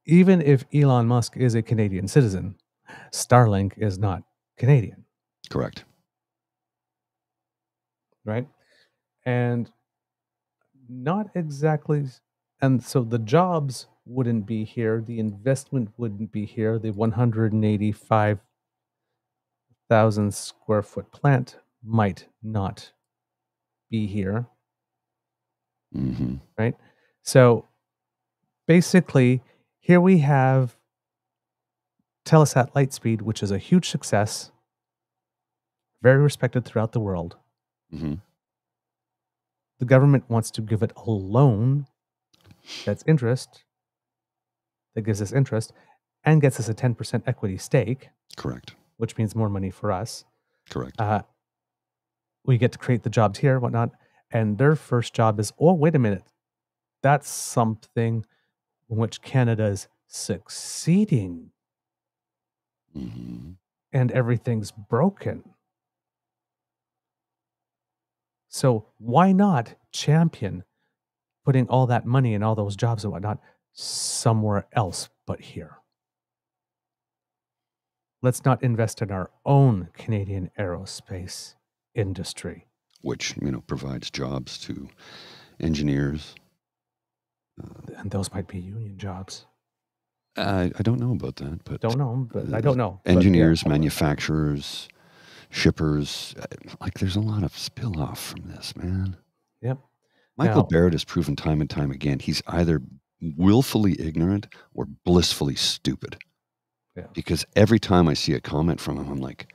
Even if Elon Musk is a Canadian citizen, Starlink is not Canadian. Correct. Right? And not exactly, and so the jobs wouldn't be here, the investment wouldn't be here, the 185,000 square foot plant might not be here. Mm-hmm. Right? So basically, here we have Telesat Lightspeed, which is a huge success, very respected throughout the world. Mm-hmm. The government wants to give it a loan that gives us interest, and gets us a 10% equity stake. Correct. Which means more money for us. Correct. We get to create the jobs here, whatnot. And their first job is, oh, wait a minute. That's something in which Canada is succeeding. Mm-hmm. And everything's broken. So why not champion putting all that money and all those jobs and whatnot somewhere else but here? Let's not invest in our own Canadian aerospace industry, which, provides jobs to engineers. And those might be union jobs. I don't know about that, but I don't know. Engineers, manufacturers, shippers, there's a lot of spill off from this, man. Yep. Michael Barrett has proven time and time again he's either willfully ignorant or blissfully stupid. Yeah. Because every time I see a comment from him, I'm like,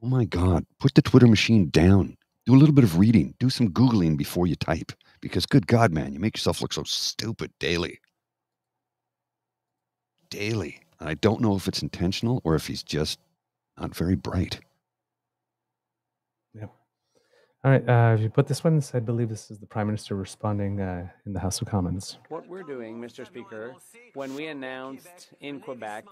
oh my God, put the Twitter machine down. Do a little bit of reading. Do some Googling before you type. Because good God, man, you make yourself look so stupid daily. Daily. And I don't know if it's intentional or if he's just not very bright. Yep. All right. If you put this one, I believe this is the Prime Minister responding in the House of Commons. What we're doing, Mr. Speaker, when we announced in Quebec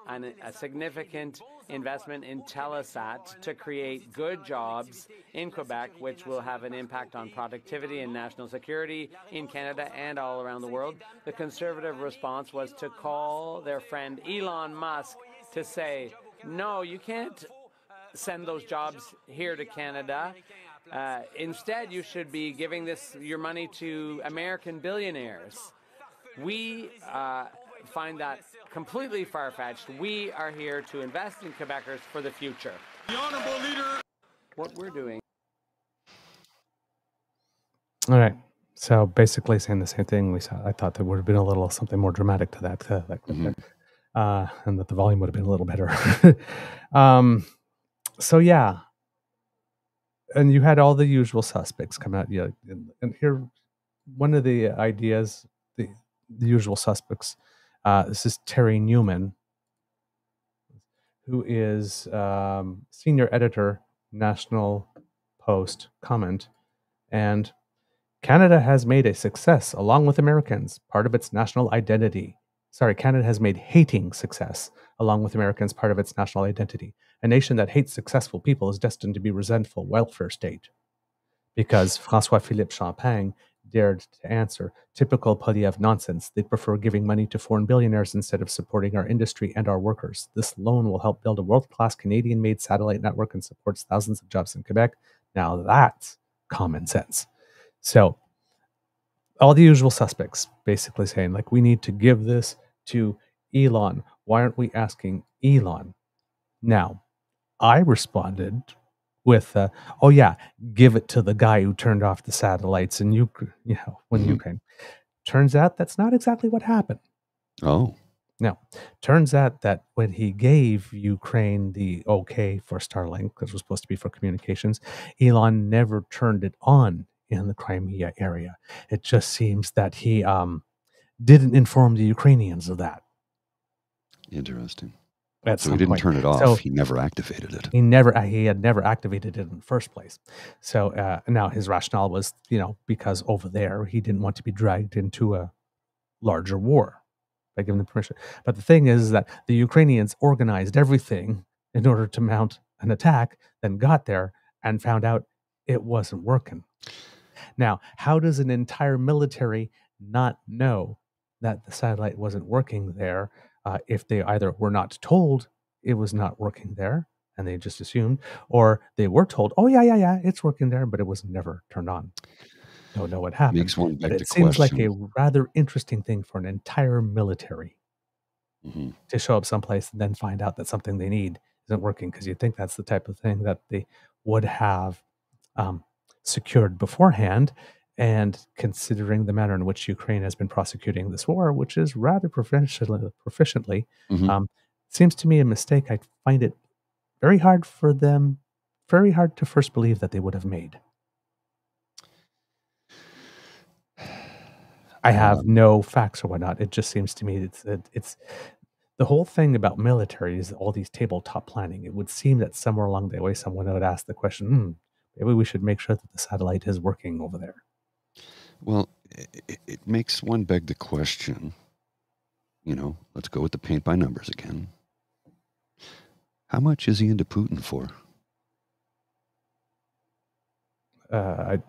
a significant investment in Telesat to create good jobs in Quebec, which will have an impact on productivity and national security in Canada and all around the world, the Conservative response was to call their friend Elon Musk to say, no, you can't send those jobs here to Canada. Instead, you should be giving your money to American billionaires. We find that completely far-fetched. We are here to invest in Quebecers for the future. The Honourable Leader. What we're doing. All right. So basically saying the same thing. I thought there would have been a little something more dramatic to that, and that the volume would have been a little better. So yeah. And you had all the usual suspects come out. Yeah, and here, one of the ideas, the usual suspects. This is Terry Newman, who is senior editor, National Post Comment, and Canada has made a success along with Americans, part of its national identity. Sorry, Canada has made hating success along with Americans part of its national identity. A nation that hates successful people is destined to be resentful welfare state. Because François-Philippe Champagne dared to answer, typical Poilievre nonsense. They prefer giving money to foreign billionaires instead of supporting our industry and our workers. This loan will help build a world-class Canadian-made satellite network and supports thousands of jobs in Quebec. Now that's common sense. So all the usual suspects basically saying, we need to give this to Elon. Why aren't we asking Elon? Now, I responded with, give it to the guy who turned off the satellites in Ukraine, when Ukraine. turns out that's not exactly what happened. Oh. No, turns out that when he gave Ukraine the okay for Starlink, because it was supposed to be for communications, Elon never turned it on in the Crimea area. It just seems that he didn't inform the Ukrainians of that. Interesting. At So some he didn't point. turn it off. So he never activated it. he had never activated it in the first place. So now his rationale was, because over there he didn't want to be dragged into a larger war by giving them permission. But the thing is that the Ukrainians organized everything in order to mount an attack, then got there and found out it wasn't working. Now, how does an entire military not know that the satellite wasn't working there if they either were not told it was not working there and they just assumed, or they were told, oh, yeah, it's working there, but it was never turned on? Don't know what happened. Makes one But beg it the seems like a question. rather interesting thing for an entire military Mm-hmm. to show up someplace and then find out that something they need isn't working, because you'd think that's the type of thing that they would have secured beforehand. And considering the manner in which Ukraine has been prosecuting this war, which is rather proficiently, Mm-hmm. seems to me a mistake. I find it very hard to first believe that they would have made. I have no facts or whatnot. It just seems to me it's the whole thing about military is all these tabletop planning. It would seem that somewhere along the way, someone would ask the question, maybe we should make sure that the satellite is working over there. Well, it makes one beg the question, let's go with the paint by numbers again. How much is he into Putin for?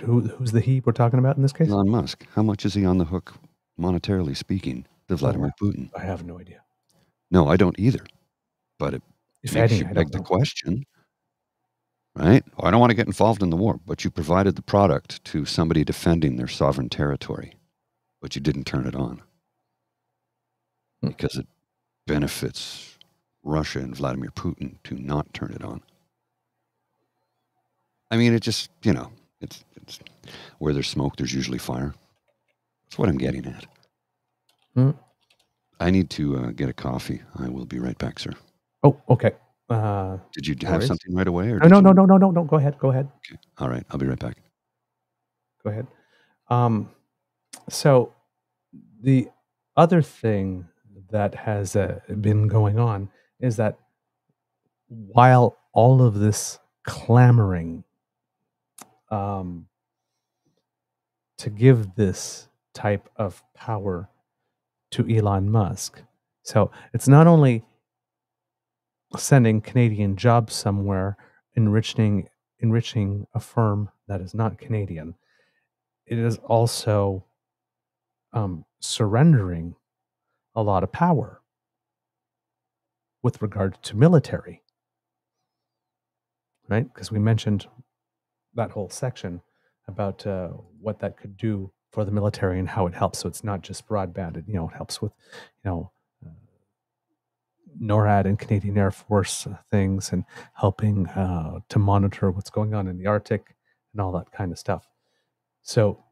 Who's the he we're talking about in this case? Elon Musk. How much is he on the hook, monetarily speaking, to Vladimir Putin? I have no idea. No, I don't either. But it makes you beg the question, right? Oh, I don't want to get involved in the war, but you provided the product to somebody defending their sovereign territory, but you didn't turn it on because it benefits Russia and Vladimir Putin to not turn it on. I mean, it just, it's where there's smoke, there's usually fire. That's what I'm getting at. I need to get a coffee. I will be right back, sir. Oh, okay. Did you have something right away? Or no. Go ahead. Okay. All right. I'll be right back. Go ahead. So the other thing that has been going on is that while all of this clamoring to give this type of power to Elon Musk, so it's not only sending Canadian jobs somewhere, enriching a firm that is not Canadian, it is also surrendering a lot of power with regard to military, right? Because we mentioned that whole section about what that could do for the military and how it helps. So it's not just broadband. It helps with NORAD and Canadian Air Force things, and helping to monitor what's going on in the Arctic and all that kind of stuff. So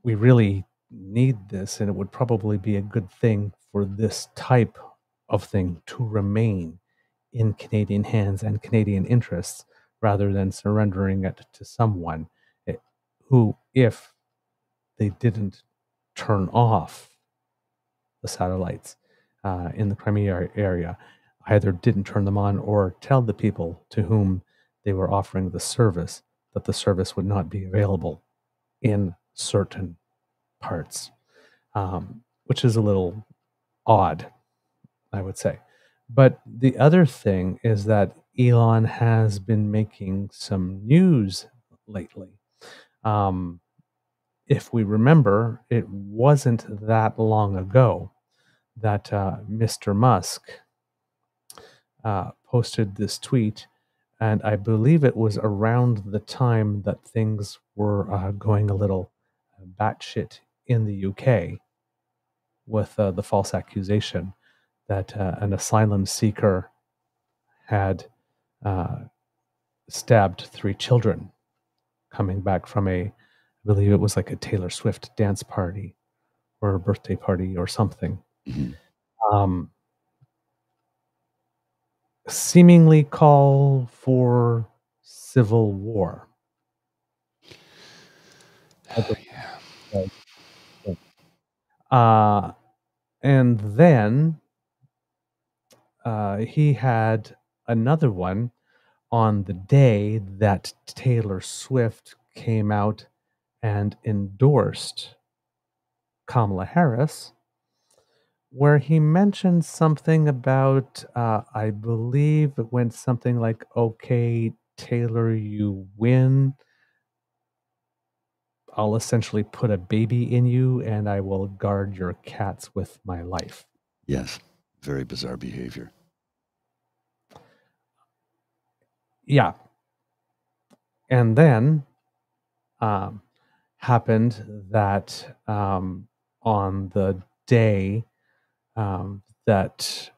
we really need this, and it would probably be a good thing for this type of thing to remain in Canadian hands and Canadian interests, rather than surrendering it to someone who, if they didn't turn off the satellites in the Crimea area, either didn't turn them on or tell the people to whom they were offering the service that the service would not be available in certain parts, which is a little odd, I would say. But the other thing is that Elon has been making some news lately. If we remember, it wasn't that long ago that Mr. Musk posted this tweet, and I believe it was around the time that things were going a little batshit in the UK with the false accusation that an asylum seeker had stabbed 3 children coming back from I believe it was like a Taylor Swift dance party or a birthday party or something. Seemingly call for civil war. And then he had another one on the day that Taylor Swift came out and endorsed Kamala Harris, where he mentioned something about, I believe it went something like, okay, Taylor, you win. I'll essentially put a baby in you and I will guard your cats with my life. Yes. Very bizarre behavior. Yeah. And then happened that on the day that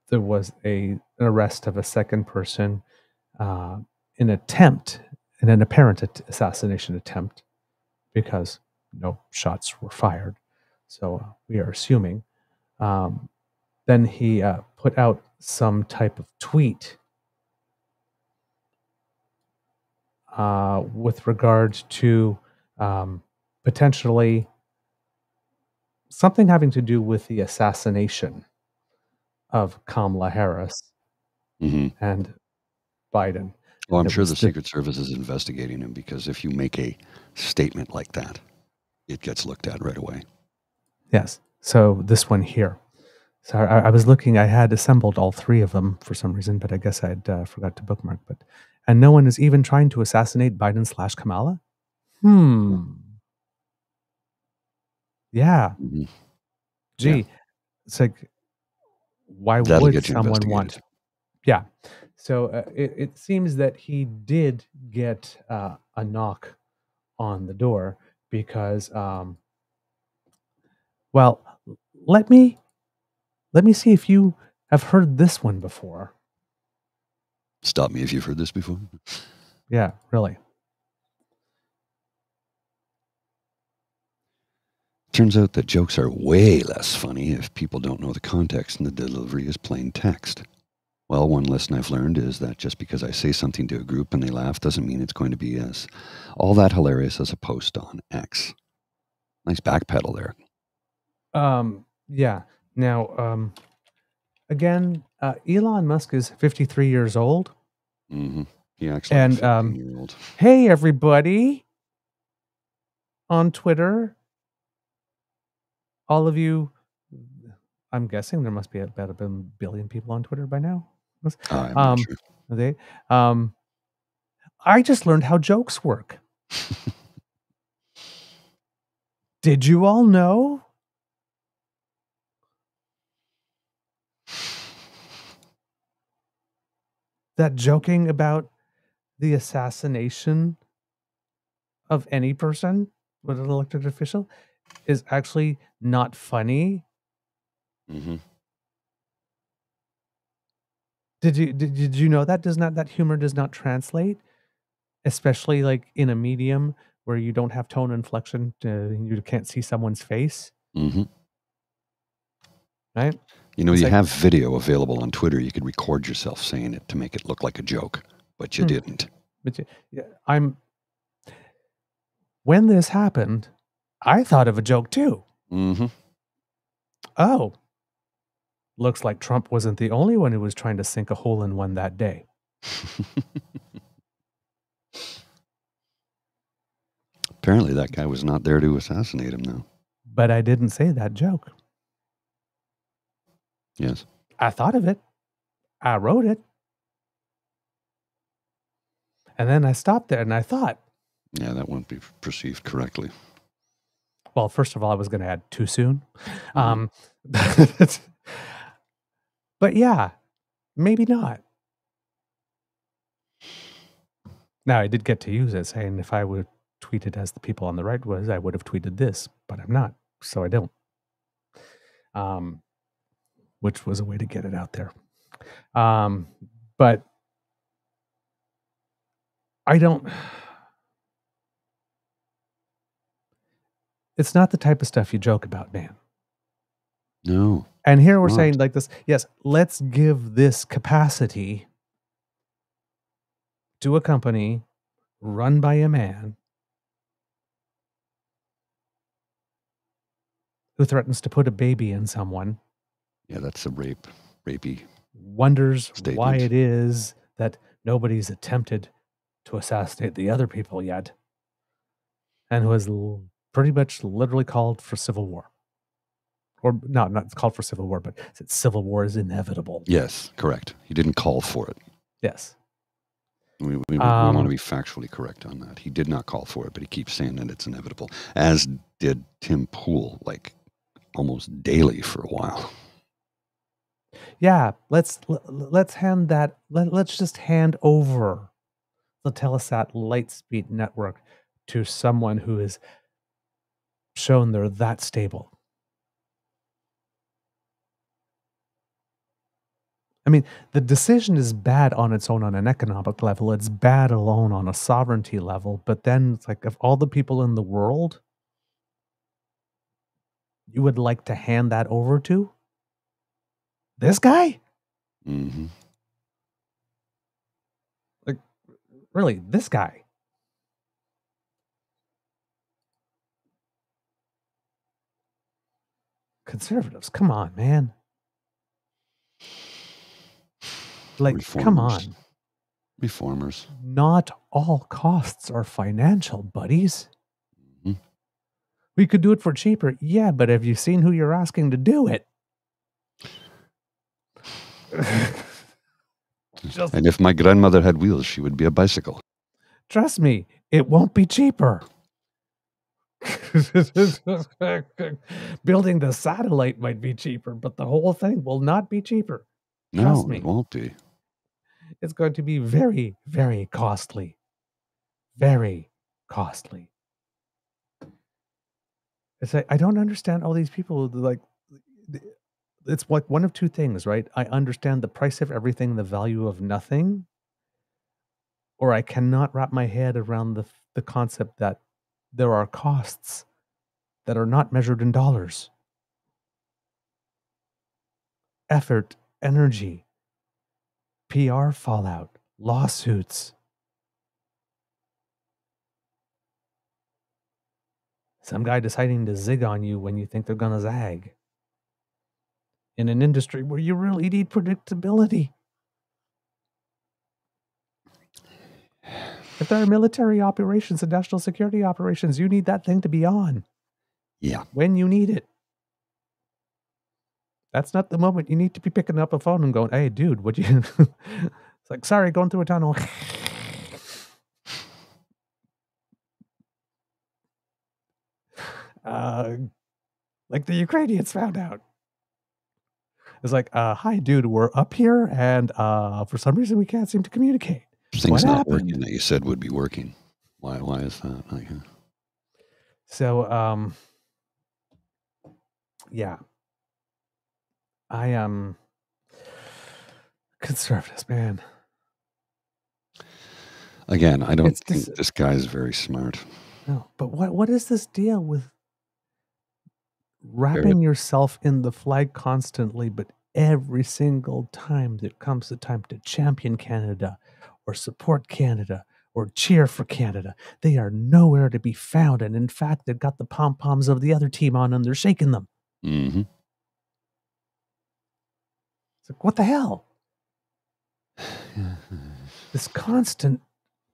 there was an arrest of a second person in an apparent assassination attempt, because no shots were fired. So we are assuming. Then he put out some type of tweet with regard to potentially something having to do with the assassination of Kamala Harris and Biden. Well, I'm sure the Secret Service is investigating him, because if you make a statement like that, it gets looked at right away. Yes. So this one here. So I was looking, I had assembled all three of them for some reason, but I guess I'd forgot to bookmark. And no one is even trying to assassinate Biden/Kamala? Yeah. Gee, yeah. It's like, why would someone want? Yeah. So it seems that he did get a knock on the door because, well, let me see if you have heard this one before. Stop me if you've heard this before. Yeah, really. Turns out that jokes are way less funny if people don't know the context and the delivery is plain text. Well, one lesson I've learned is that just because I say something to a group and they laugh doesn't mean it's going to be as all that hilarious as a post on X. Nice backpedal there. Yeah. Now, again, Elon Musk is 53 years old. He acts like a 15-year-old. Hey, everybody on Twitter. All of you, I'm guessing there must be about a billion people on Twitter by now. I'm not sure. They, I just learned how jokes work. Did you all know? That joking about the assassination of any person with an elected official is actually not funny. Did you know that that humor does not translate, especially like in a medium where you don't have tone inflection, you can't see someone's face. Right? You know, you have video available on Twitter. You could record yourself saying it to make it look like a joke, but you didn't. But when this happened, I thought of a joke too. Oh, looks like Trump wasn't the only one who was trying to sink a hole in one that day. Apparently that guy was not there to assassinate him, though. But I didn't say that joke. Yes. I thought of it. I wrote it. And then I stopped there and I thought. Yeah, that won't be perceived correctly. Well, first of all, I was going to add too soon. But yeah, maybe not. Now, I did get to use it, saying if I would tweet it as the people on the right was, I would have tweeted this, but I'm not, so I don't. Which was a way to get it out there. But I don't... It's not the type of stuff you joke about, man. No. And here we're Not. saying like this, yes, let's give this capacity to a company run by a man who threatens to put a baby in someone. Yeah, that's a rapey. Wonders Statement. why it is that nobody's attempted to assassinate the other people yet, and who has pretty much literally called for civil war. Or not called for civil war, but said civil war is inevitable. Yes, correct. He didn't call for it. Yes. We want to be factually correct on that. He did not call for it, but he keeps saying that it's inevitable, as did Tim Pool, like almost daily for a while. Yeah, let's hand that. Let's just hand over the Telesat Lightspeed network to someone who has shown they're that stable. I mean, the decision is bad on its own on an economic level. It's bad alone on a sovereignty level. But then it's like, of all the people in the world you would like to hand that over to? This guy? Mm-hmm. Like, really, this guy? Conservatives, come on, man. Like, Reformers. come on. Reformers. Not all costs are financial, buddies. Mm-hmm. We could do it for cheaper. Yeah, but have you seen who you're asking to do it? And if my grandmother had wheels, she would be a bicycle. Trust me, it won't be cheaper. Building the satellite might be cheaper, but the whole thing will not be cheaper. Trust me. It won't be. It's going to be very, very costly. Very costly. It's like, I don't understand all these people. Like, it's like one of two things, right? I understand the price of everything, the value of nothing, or I cannot wrap my head around the concept that there are costs that are not measured in dollars. Effort, energy, PR fallout, lawsuits. Some guy deciding to zig on you when you think they're going to zag. In an industry where you really need predictability. If there are military operations and national security operations, you need that thing to be on. Yeah. When you need it. That's not the moment you need to be picking up a phone and going, hey, dude, would you... It's like, sorry, going through a tunnel. Like the Ukrainians found out. It's like, hi, dude, we're up here, and for some reason we can't seem to communicate. Things not working that you said would be working. Why is that? Like, So, yeah. I am conservatives, man. Again, I don't think this guy's very smart. No, but what is this deal with wrapping yourself in the flag constantly, but every single time that comes the time to champion Canada or support Canada or cheer for Canada, they are nowhere to be found. And in fact, they've got the pom-poms of the other team on and they're shaking them. Mm-hmm. It's like, what the hell? This constant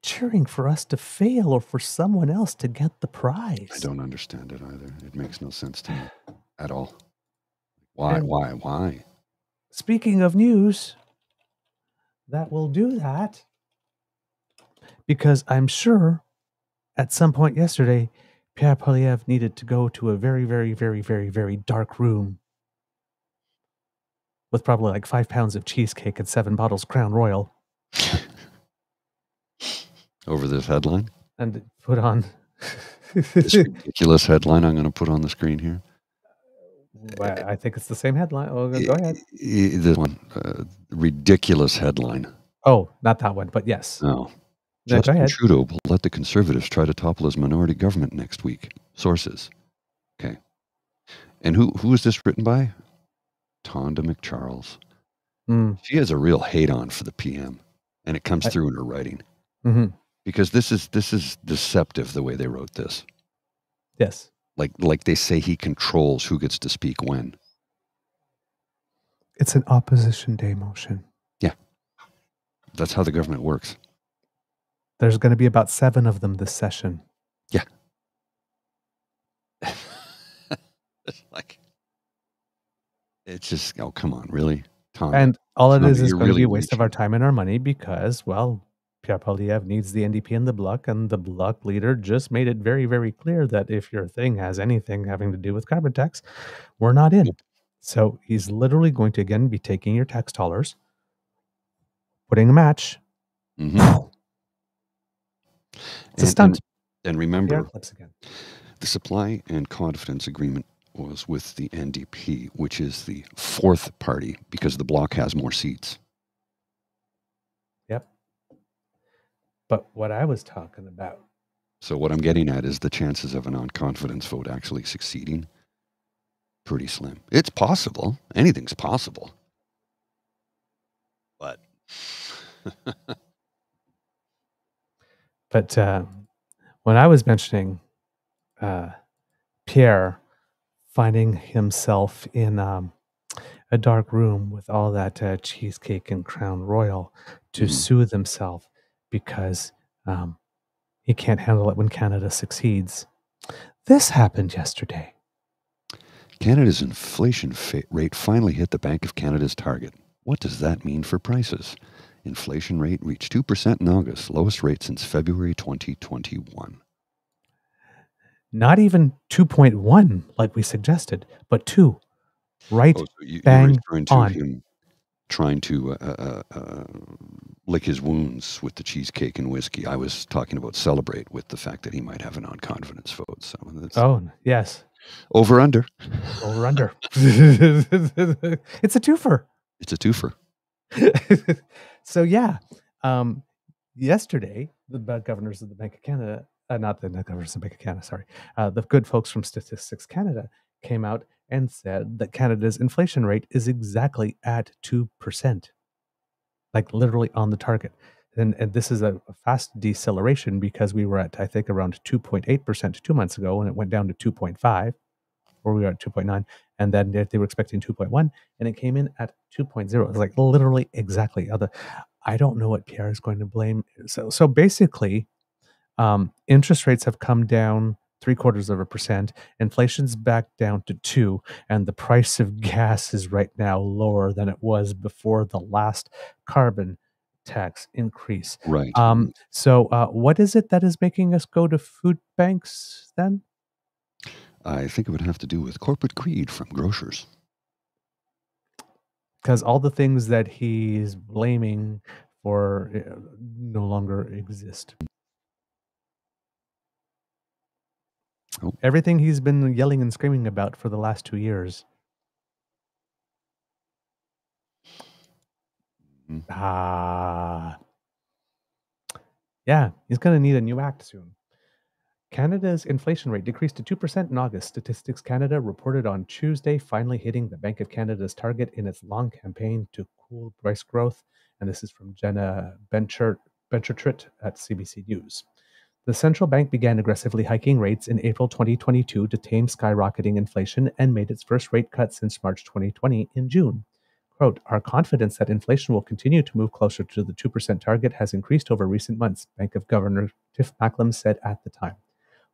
cheering for us to fail or for someone else to get the prize. I don't understand it either. It makes no sense to me at all. Why? Speaking of news, that will do that. Because I'm sure at some point yesterday, Pierre Poilievre needed to go to a very, very, very, very, very dark room with probably like 5 pounds of cheesecake and 7 bottles Crown Royal. Over this headline? And put on... This ridiculous headline I'm going to put on the screen here. Well, I think it's the same headline. Oh, go ahead. This one. Ridiculous headline. Oh, not that one, but yes. No. No, Justin Trudeau will let the Conservatives try to topple his minority government next week. Sources. Okay. And who is this written by? Tonda McCharles. She has a real hate on for the PM, and it comes through in her writing. Because this is deceptive the way they wrote this. Yes. Like they say he controls who gets to speak when. It's an opposition day motion. Yeah. That's how the government works. There's going to be about 7 of them this session. Yeah. It's like, it's just, oh, come on, really? Tom, And all it is going to really be a waste of our time and our money because, well, Pierre Poilievre needs the NDP and the Bloc, and the Bloc leader just made it very, very clear that if your thing has anything having to do with carbon tax, we're not in. So he's literally going to, again, be taking your tax dollars, putting a match. Mm-hmm. It's a stunt. And remember, again. The supply and confidence agreement was with the NDP, which is the 4th party because the Bloc has more seats. Yep. But what I was talking about. So what I'm getting at is the chances of a non-confidence vote actually succeeding, pretty slim. It's possible. Anything's possible. But... But when I was mentioning Pierre finding himself in a dark room with all that cheesecake and Crown Royal to soothe himself because he can't handle it when Canada succeeds. This happened yesterday. Canada's inflation rate finally hit the Bank of Canada's target. What does that mean for prices? Inflation rate reached 2% in August, lowest rate since February 2021. Not even 2.1 like we suggested, but 2. Right, you're bang referring to on. him trying to lick his wounds with the cheesecake and whiskey. I was talking about celebrate with the fact that he might have a non-confidence vote. So oh, yes. Over under. Over under. It's a twofer. It's a twofer. So yeah, yesterday the governors of the Bank of Canada, not the governors of the Bank of Canada, sorry, the good folks from Statistics Canada came out and said that Canada's inflation rate is exactly at 2%, like literally on the target. And this is a fast deceleration because we were at, I think, around 2.8% 2 months ago, and it went down to 2.5, or we were at 2.9, and then they were expecting 2.1, and it came in at 2.0. It was like literally exactly. I don't know what Pierre is going to blame. So basically, interest rates have come down 0.75%. Inflation's back down to 2%, and the price of gas is right now lower than it was before the last carbon tax increase. Right. So what is it that is making us go to food banks then? I think it would have to do with corporate greed from grocers. Because all the things that he's blaming for no longer exist. Oh. Everything he's been yelling and screaming about for the last 2 years. Yeah, he's going to need a new act soon. Canada's inflation rate decreased to 2% in August. Statistics Canada reported on Tuesday, finally hitting the Bank of Canada's target in its long campaign to cool price growth. And this is from Jenna Benchertrit at CBC News. The central bank began aggressively hiking rates in April 2022 to tame skyrocketing inflation and made its first rate cut since March 2020 in June. Quote, our confidence that inflation will continue to move closer to the 2% target has increased over recent months, Bank of Governor Tiff Macklem said at the time.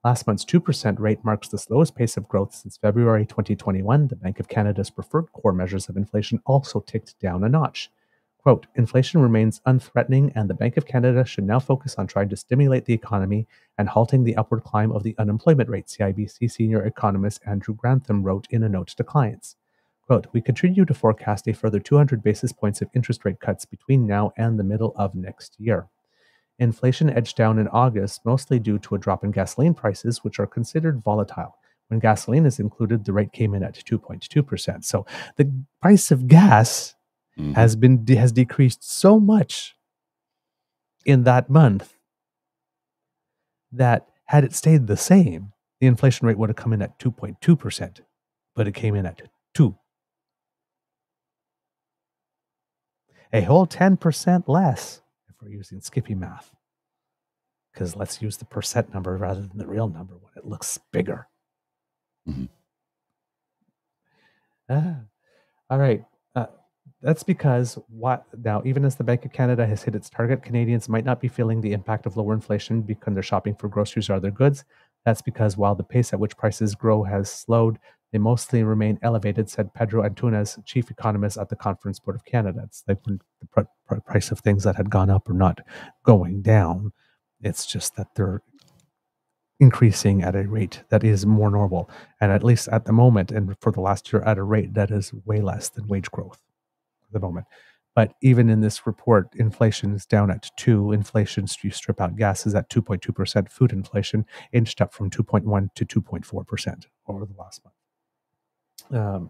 Last month's 2% rate marks the slowest pace of growth since February 2021. The Bank of Canada's preferred core measures of inflation also ticked down a notch. Quote, inflation remains unthreatening, and the Bank of Canada should now focus on trying to stimulate the economy and halting the upward climb of the unemployment rate, CIBC senior economist Andrew Grantham wrote in a note to clients. Quote, we continue to forecast a further 200 basis points of interest rate cuts between now and the middle of next year. Inflation edged down in August, mostly due to a drop in gasoline prices, which are considered volatile. When gasoline is included, the rate came in at 2.2%. So the price of gas has decreased so much in that month that had it stayed the same, the inflation rate would have come in at 2.2%, but it came in at 2. A whole 10% less if we're using Skippy math. Because let's use the percent number rather than the real number when it looks bigger. Mm-hmm. All right. That's because now, even as the Bank of Canada has hit its target, Canadians might not be feeling the impact of lower inflation because they're shopping for groceries or other goods. That's because while the pace at which prices grow has slowed, they mostly remain elevated, said Pedro Antunes, chief economist at the Conference Board of Canada. It's like when the price of things that had gone up are not going down. It's just that they're increasing at a rate that is more normal. And at least at the moment, and for the last year, at a rate that is way less than wage growth at the moment. But even in this report, inflation is down at 2. Inflation, you strip out gas, is at 2.2%. Food inflation inched up from 2.1 to 2.4% over the last month.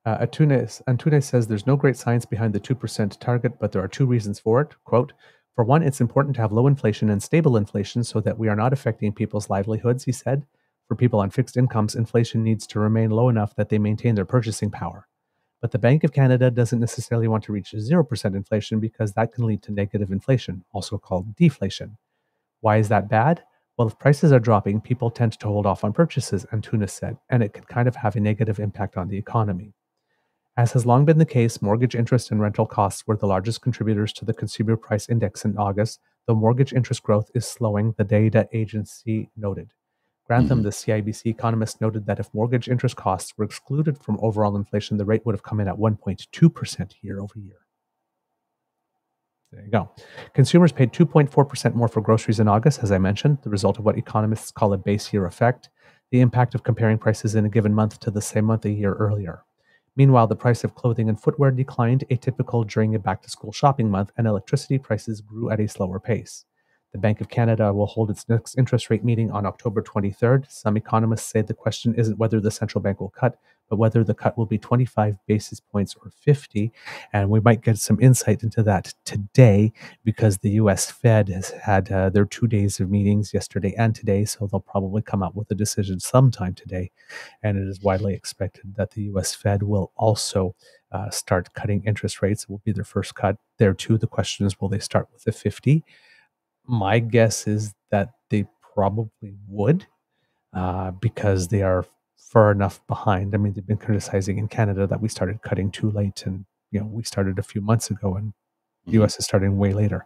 Antunes says there's no great science behind the 2% target, but there are 2 reasons for it. Quote, for one, it's important to have low inflation and stable inflation so that we are not affecting people's livelihoods, he said. For people on fixed incomes, inflation needs to remain low enough that they maintain their purchasing power. But the Bank of Canada doesn't necessarily want to reach 0% inflation because that can lead to negative inflation, also called deflation. Why is that bad? Well, if prices are dropping, people tend to hold off on purchases, Antunes said, and it can kind of have a negative impact on the economy. As has long been the case, mortgage interest and rental costs were the largest contributors to the Consumer Price Index in August, though mortgage interest growth is slowing, the data agency noted. Grantham, the CIBC economist, noted that if mortgage interest costs were excluded from overall inflation, the rate would have come in at 1.2% year over year. There you go. Consumers paid 2.4% more for groceries in August, as I mentioned, the result of what economists call a base year effect, the impact of comparing prices in a given month to the same month a year earlier. Meanwhile, the price of clothing and footwear declined, atypical during a back-to-school shopping month, and electricity prices grew at a slower pace. The Bank of Canada will hold its next interest rate meeting on October 23rd. Some economists say the question isn't whether the central bank will cut, but whether the cut will be 25 basis points or 50. And we might get some insight into that today because the U.S. Fed has had their 2 days of meetings yesterday and today, so they'll probably come out with a decision sometime today. And it is widely expected that the U.S. Fed will also start cutting interest rates. It will be their first cut. There too, the question is, will they start with a 50? My guess is that they probably would because they are far enough behind. I mean, they've been criticizing in Canada that we started cutting too late, and we started a few months ago, and the U.S. is starting way later.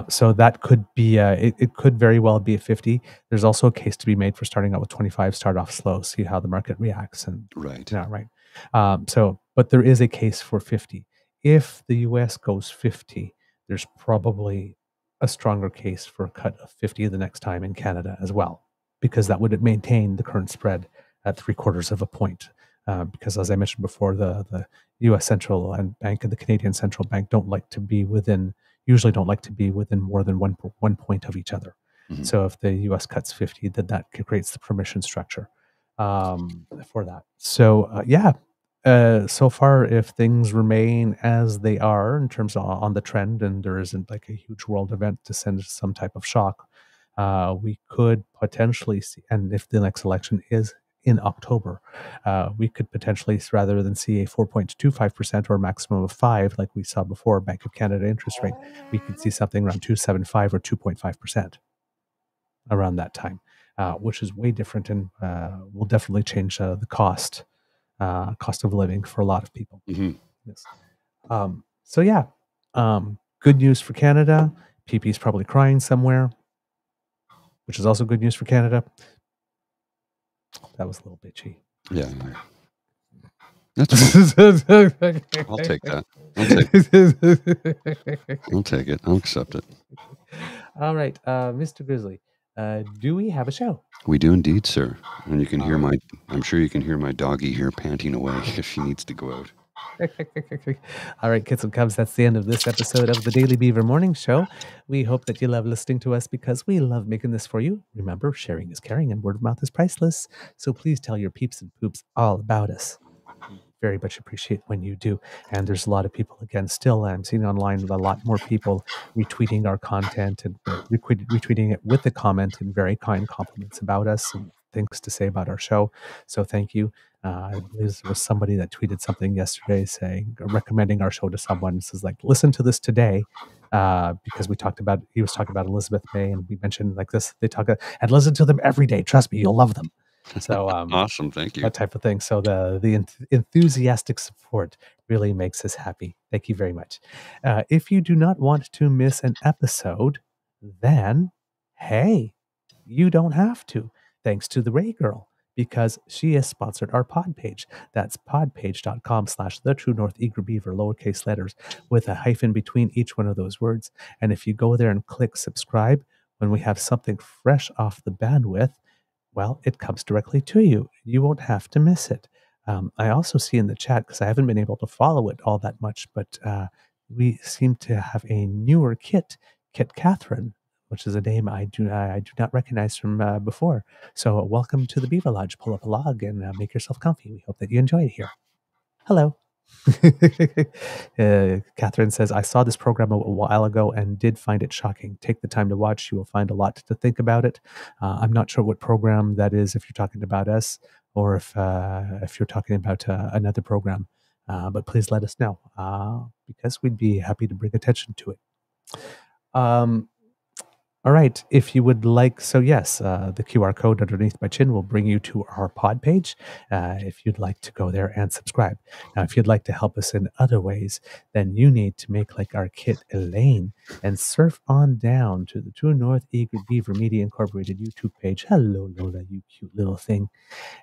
So that could be it could very well be a 50. There's also a case to be made for starting out with 25, start off slow, see how the market reacts, and right. Yeah, right. But there is a case for 50. If the U.S. goes 50, there's probably a stronger case for a cut of 50 the next time in Canada as well, because that would maintain the current spread at 3/4 of a point. Because as I mentioned before, the U.S. Central Bank and the Canadian Central Bank usually don't like to be within more than one point of each other. Mm-hmm. So if the U.S. cuts 50, then that creates the permission structure for that. So so far, if things remain as they are in terms of on the trend, and there isn't like a huge world event to send some type of shock, we could potentially see, and if the next election is in October, we could potentially, rather than see a 4.25% or a maximum of 5%, like we saw before, Bank of Canada interest rate, we could see something around 2.75 or 2.5% around that time, which is way different and will definitely change the cost of living for a lot of people. Mm-hmm. Yes. Good news for Canada. PP's probably crying somewhere, which is also good news for Canada. That was a little bitchy. Yeah. That's fine. I'll take that. I'll take it. I'll accept it. All right, Mr. Grizzly, do we have a show? We do indeed, sir. And you can hear I'm sure you can hear my doggy here panting away if she needs to go out. All right, kids and cubs, that's the end of this episode of the Daily Beaver Morning Show. We hope that you love listening to us because we love making this for you. Remember, sharing is caring and word of mouth is priceless. So please tell your peeps and poops all about us. Very much appreciate when you do. And there's a lot of people, again, still I'm seeing online with a lot more people retweeting our content and retweeting it with a comment and very kind compliments about us. And things to say about our show. So thank you. I believe there was somebody that tweeted something yesterday saying, recommending our show to someone. It says like, listen to this today. Because he was talking about Elizabeth May, and we mentioned like this, and listen to them every day. Trust me, you'll love them. So awesome. Thank you. that type of thing. So the enthusiastic support really makes us happy. Thank you very much. If you do not want to miss an episode, then hey, you don't have to. Thanks to the Ray Girl, because she has sponsored our pod page. That's podpage.com/the True North Eager Beaver, lowercase letters, with a hyphen between each one of those words. And if you go there and click subscribe, when we have something fresh off the bandwidth, well, it comes directly to you. You won't have to miss it. I also see in the chat, because I haven't been able to follow it all that much, but we seem to have a newer Kit Catherine, which is a name I do not recognize from before. So welcome to the Beaver Lodge. Pull up a log and make yourself comfy. We hope that you enjoy it here. Hello. Catherine says, I saw this program a while ago and did find it shocking. Take the time to watch. You will find a lot to think about it. I'm not sure what program that is, if you're talking about us or if you're talking about another program. But please let us know because we'd be happy to bring attention to it. All right, if you would like, so yes, the QR code underneath my chin will bring you to our pod page if you'd like to go there and subscribe. Now, if you'd like to help us in other ways, then you need to make like our Kit Elaine and surf on down to the True North Eager Beaver Media Incorporated YouTube page. Hello, Lola, you cute little thing.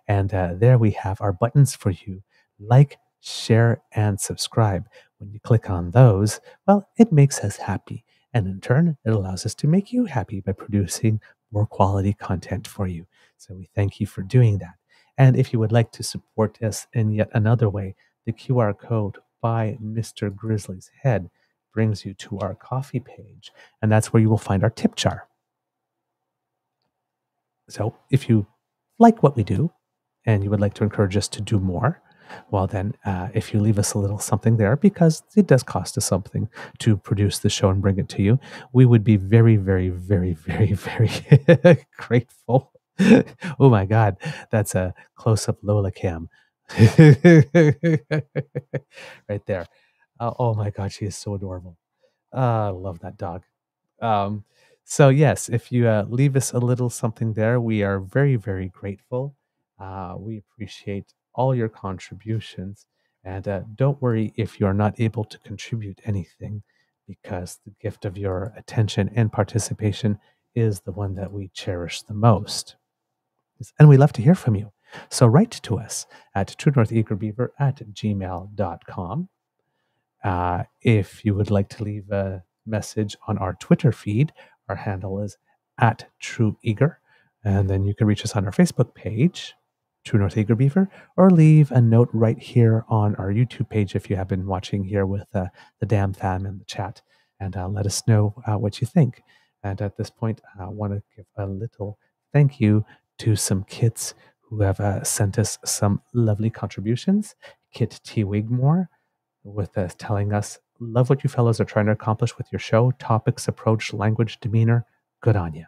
And there we have our buttons for you. Like, share, and subscribe. When you click on those, well, it makes us happy. And in turn, it allows us to make you happy by producing more quality content for you. So we thank you for doing that. And if you would like to support us in yet another way, the QR code by Mr. Grizzly's head brings you to our coffee page. And that's where you will find our tip jar. So if you like what we do and you would like to encourage us to do more, well then, if you leave us a little something there, because it does cost us something to produce the show and bring it to you, we would be very, very, very, very, very grateful. Oh my God, that's a close-up Lola cam. Right there. Oh my God, she is so adorable. I love that dog. So yes, if you leave us a little something there, we are very, very grateful. We appreciate all your contributions, and don't worry if you're not able to contribute anything, because the gift of your attention and participation is the one that we cherish the most. And we love to hear from you. So write to us at truenortheagerbeaver@gmail.com. If you would like to leave a message on our Twitter feed, our handle is @TrueEager. And then you can reach us on our Facebook page, True North Eager Beaver, or leave a note right here on our YouTube page if you have been watching here with the damn fam in the chat, and let us know what you think. And at this point, I want to give a little thank you to some kits who have sent us some lovely contributions. Kit T. Wigmore with telling us, love what you fellows are trying to accomplish with your show. Topics, approach, language, demeanor. Good on you.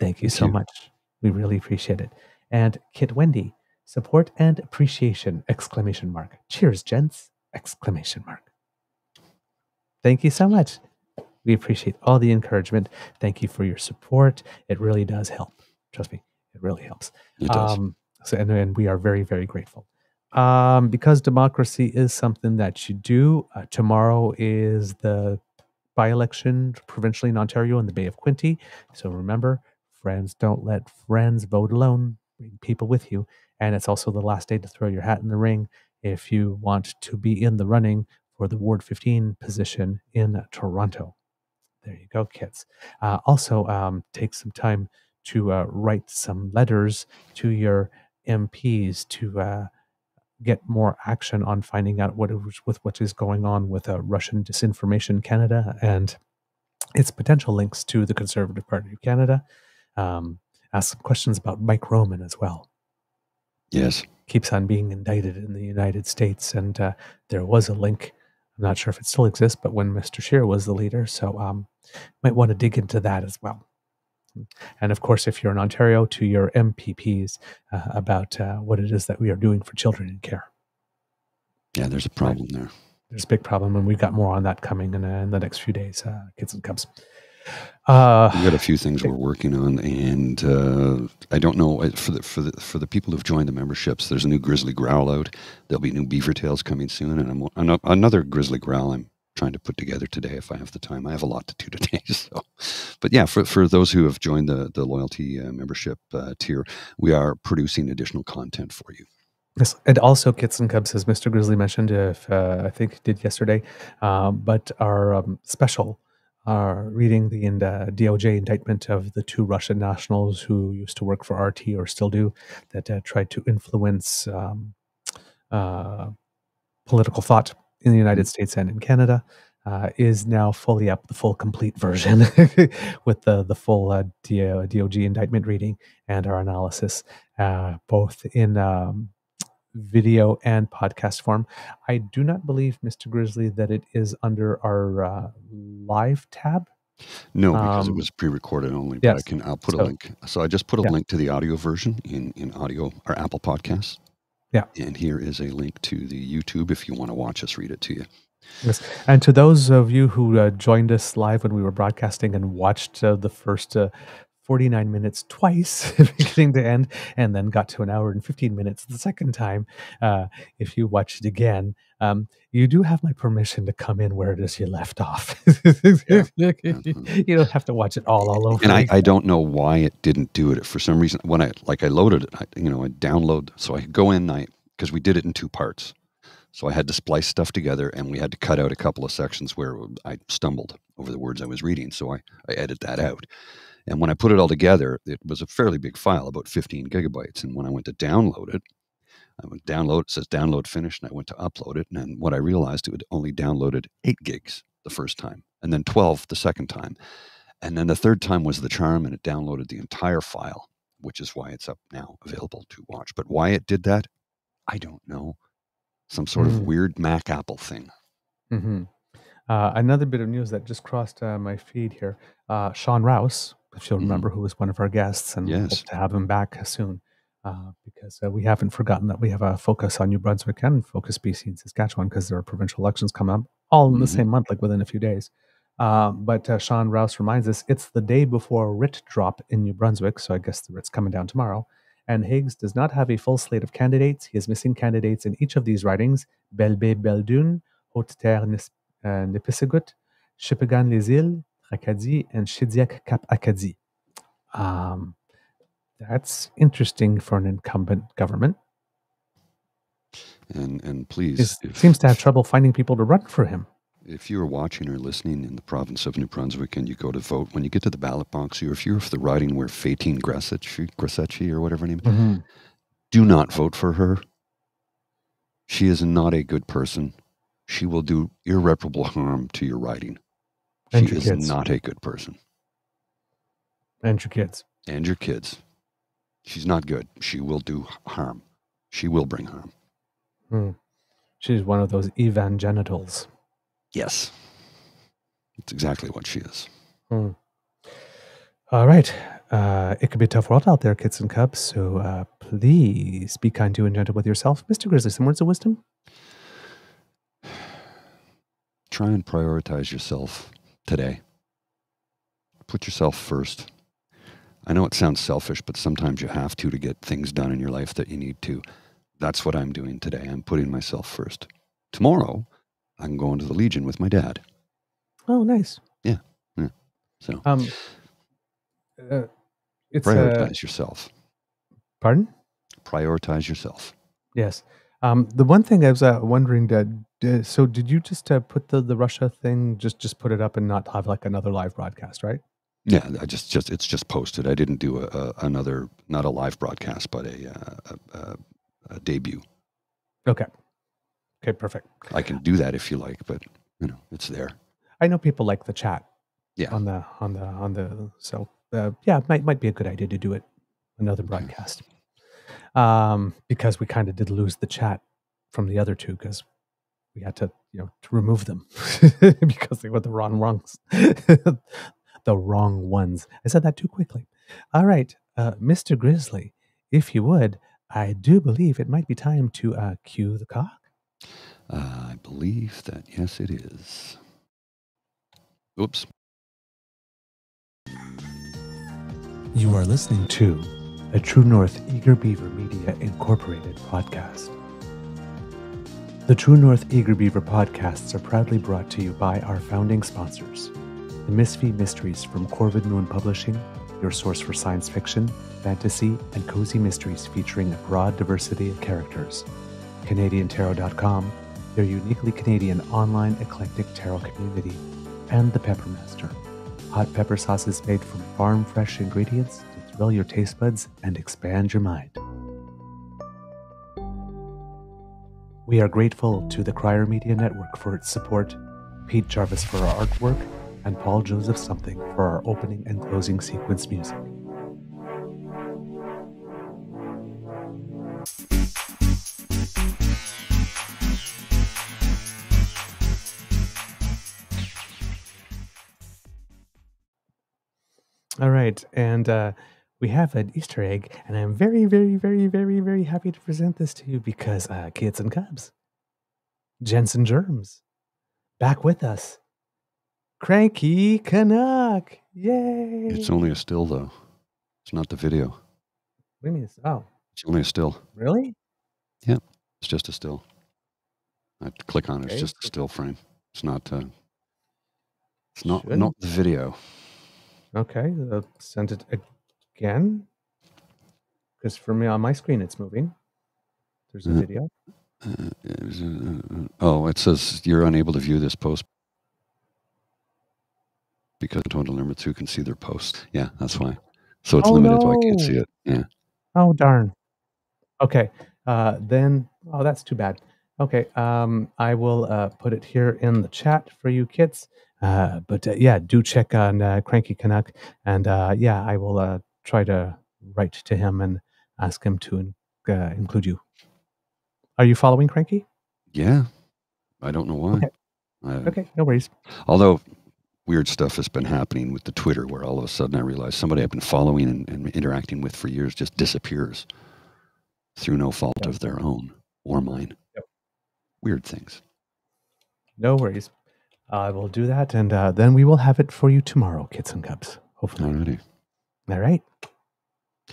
Thank you so much. We really appreciate it. And Kit Wendy, support and appreciation, ! Cheers, gents, ! Thank you so much. We appreciate all the encouragement. Thank you for your support. It really does help. Trust me, it really helps. It does. And we are very, very grateful. Because democracy is something that you do. Tomorrow is the by-election provincially in Ontario in the Bay of Quinte. So remember, friends don't let friends vote alone. Bring people with you. And it's also the last day to throw your hat in the ring if you want to be in the running for the Ward 15 position in Toronto. There you go, kids. Also, take some time to write some letters to your MPs to get more action on finding out what is going on with Russian disinformation Canada and its potential links to the Conservative Party of Canada. Ask some questions about Mike Roman as well. Yes. Keeps on being indicted in the United States, and there was a link. I'm not sure if it still exists, but when Mr. Scheer was the leader, so might want to dig into that as well. And of course, if you're in Ontario, to your MPPs about what it is that we are doing for children in care. Yeah, there's a problem there. There's a big problem, and we've got more on that coming in the next few days, kids and cubs. We've got a few things we're working on, and I don't know for the people who've joined the memberships. There's a new grizzly growl out. There'll be new beaver tails coming soon, and another grizzly growl I'm trying to put together today if I have the time. I have a lot to do today. So, but yeah, for those who have joined the loyalty membership tier, we are producing additional content for you. Yes, and also Kits and Cubs, as Mr. Grizzly mentioned, I think he did yesterday, but our special reading the DOJ indictment of the 2 Russian nationals who used to work for RT or still do, that tried to influence political thought in the United States and in Canada, is now fully up, the full complete version with the full DOJ indictment reading and our analysis, both in video and podcast form. I do not believe, Mr. Grizzly, that it is under our live tab. No, because it was pre-recorded only. Yes. But I'll put a link. So I just put a link to the audio version in audio or Apple Podcasts. Yeah. And here is a link to the YouTube if you want to watch us read it to you. Yes. And to those of you who joined us live when we were broadcasting and watched the first 49 minutes twice, beginning to end, and then got to an hour and 15 minutes the second time, if you watch it again, you do have my permission to come in where it is you left off. You don't have to watch it all over. And I don't know why it didn't do it. For some reason, when I loaded it, I download, so I could go in, because we did it in 2 parts. So I had to splice stuff together, and we had to cut out a couple of sections where I stumbled over the words I was reading. So I edited that out. And when I put it all together, it was a fairly big file, about 15 gigabytes. And when I went to download it, it says download finished, and I went to upload it. And what I realized, it had only downloaded 8 gigs the first time, and then 12 the second time. And then the third time was the charm, and it downloaded the entire file, which is why it's up now, available to watch. But why it did that, I don't know. Some sort of weird Mac Apple thing. Mm-hmm. Another bit of news that just crossed my feed here. Sean Rouse, if you'll remember, who was one of our guests, and hope to have him back soon, because we haven't forgotten that we have a focus on New Brunswick and Focus BC and Saskatchewan, because there are provincial elections coming up all in the same month, like within a few days. But Sean Rouse reminds us it's the day before writ drop in New Brunswick, so I guess the writ's coming down tomorrow. And Higgs does not have a full slate of candidates. He is missing candidates in each of these ridings: Belbé Beldun, Haute-Terre Nipissiguit, Shippagan Les Îles, Acadie, and Shediac Cap Acadie. That's interesting for an incumbent government. And please, seems to have trouble finding people to run for him. If you're watching or listening in the province of New Brunswick and you go to vote, when you get to the ballot box, or if you're the riding where Fatine Grasecci or whatever her name is, do not vote for her. She is not a good person. She will do irreparable harm to your riding. She is not a good person. And your kids. And your kids. She's not good. She will do harm. She will bring harm. She's one of those evangelicals. Yes. That's exactly what she is. All right. It could be a tough world out there, kids and cubs. So please be kind to and gentle with yourself. Mr. Grizzly, some words of wisdom? Try and prioritize yourself today. Put yourself first. I know it sounds selfish, but sometimes you have to get things done in your life that you need to. That's what I'm doing today. I'm putting myself first. Tomorrow, I'm going to the Legion with my dad. Oh, nice. Yeah. So, it's prioritize yourself. Pardon? Prioritize yourself. Yes. The one thing I was wondering, so did you just put the Russia thing, just put it up and not have like another live broadcast, right? Yeah, it's just posted. I didn't do another, not a live broadcast, but a debut. Okay, perfect. I can do that if you like, but it's there. I know people like the chat. Yeah. On the so yeah, it might be a good idea to do it another broadcast. Because we kind of did lose the chat from the other two because we had to to remove them because they were the wrongs. the wrong ones. I said that too quickly. All right, Mr. Grizzly, if you would, I do believe it might be time to cue the cock. I believe that, yes, it is. Oops. You are listening to a True North Eager Beaver Media Incorporated podcast. The True North Eager Beaver podcasts are proudly brought to you by our founding sponsors, the Misfit Mysteries from Corvid Moon Publishing, your source for science fiction, fantasy, and cozy mysteries featuring a broad diversity of characters. CanadianTarot.com, their uniquely Canadian online eclectic tarot community, and the Peppermaster, hot pepper sauces made from farm-fresh ingredients to thrill your taste buds and expand your mind. We are grateful to the Crier Media Network for its support, Pete Jarvis for our artwork, and Paul Joseph Something for our opening and closing sequence music. All right, and we have an Easter egg, and I'm very, very, very, very, very happy to present this to you because kids and cubs, Jensen Germs, back with us. Cranky Canuck, yay! It's only a still, though. It's not the video. What do you mean? Oh, It's only a still. really? Yeah, it's just a still. I have to click on it. Okay. It's just a still frame. It's not. It's not Shouldn't- the video. Okay, send it again. Because for me on my screen, it's moving. There's a video. It says you're unable to view this post because total number 2 can see their post. Yeah, that's why. So it's Oh, limited, so I can't no. see it. Yeah. Oh, darn. Okay, then, that's too bad. Okay, I will put it here in the chat for you kids. But yeah, do check on Cranky Canuck. And yeah, I will try to write to him and ask him to include you. Are you following Cranky? Yeah. I don't know why. Okay. Okay, no worries. Although weird stuff has been happening with the Twitter where all of a sudden I realize somebody I've been following and interacting with for years just disappears through no fault of their own or mine. Yep. Weird things. No worries. I will do that, and then we will have it for you tomorrow, kids and cubs. Hopefully. Alrighty. All right.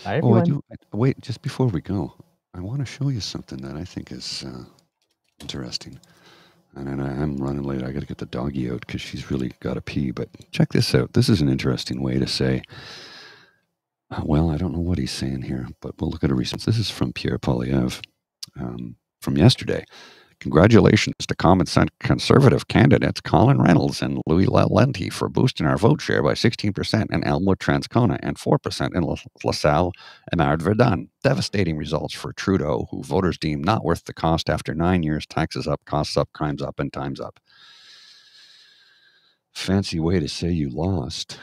Bye, Oh, everyone. wait, just before we go, I want to show you something that I think is interesting. And I'm running late. I got to get the doggy out because she's really got to pee. But check this out. This is an interesting way to say, well, I don't know what he's saying here, but we'll look at a response. This is from Pierre Poilievre from yesterday. Congratulations to common sense conservative candidates Colin Reynolds and Louis Lalente for boosting our vote share by 16% in Elmwood, Transcona, and 4% in LaSalle and Verdun. Devastating results for Trudeau, who voters deem not worth the cost after 9 years, taxes up, costs up, crimes up, and time's up. Fancy way to say you lost.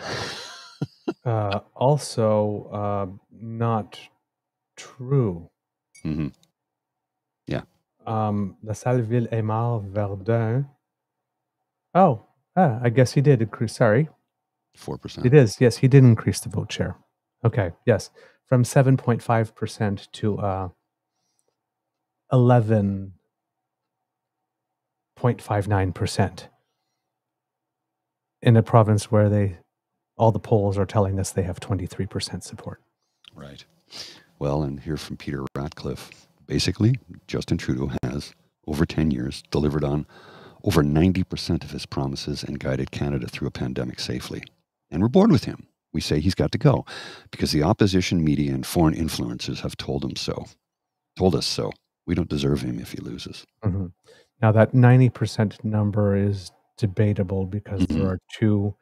Also, not true. Mm-hmm. Yeah. La Salle-Ville Aymar Verdun. Oh, I guess he did increase. Sorry. 4%. It is. Yes, he did increase the vote share. Okay. Yes. From 7.5% to 11.59% in a province where all the polls are telling us they have 23% support. Right. Well, and here from Peter Ratcliffe. Basically, Justin Trudeau has, over 10 years, delivered on over 90% of his promises and guided Canada through a pandemic safely. And we're bored with him. We say he's got to go because the opposition media and foreign influencers have told us so. We don't deserve him if he loses. Mm-hmm. Now, that 90% number is debatable because there are two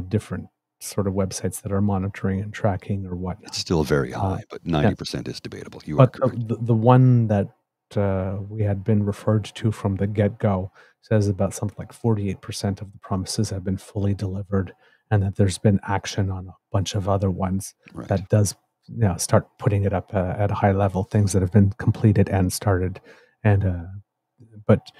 different sort of websites that are monitoring and tracking or whatnot. It's still very high, but 90% is debatable. You are correct. The one that we had been referred to from the get-go says about something like 48% of the promises have been fully delivered, and that there's been action on a bunch of other ones that does start putting it up at a high level, things that have been completed and started. And but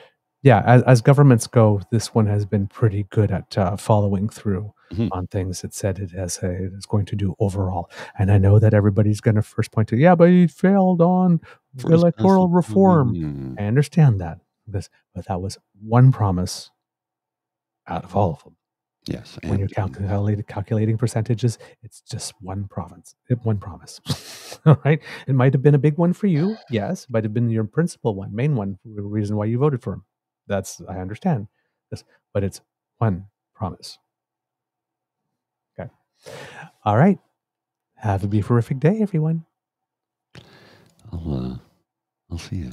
yeah, as governments go, this one has been pretty good at following through. on things it said it's going to do overall. And I know that everybody's going to first point to, but he failed on electoral reform. I understand that. But that was one promise out of all of them. Yes. When you're calculating percentages, it's just one promise. All right. It might have been a big one for you. Yes. It might have been your principal one, main one, the reason why you voted for him. I understand this, but it's one promise. Okay. All right. Have a beeferific day, everyone. I'll see you.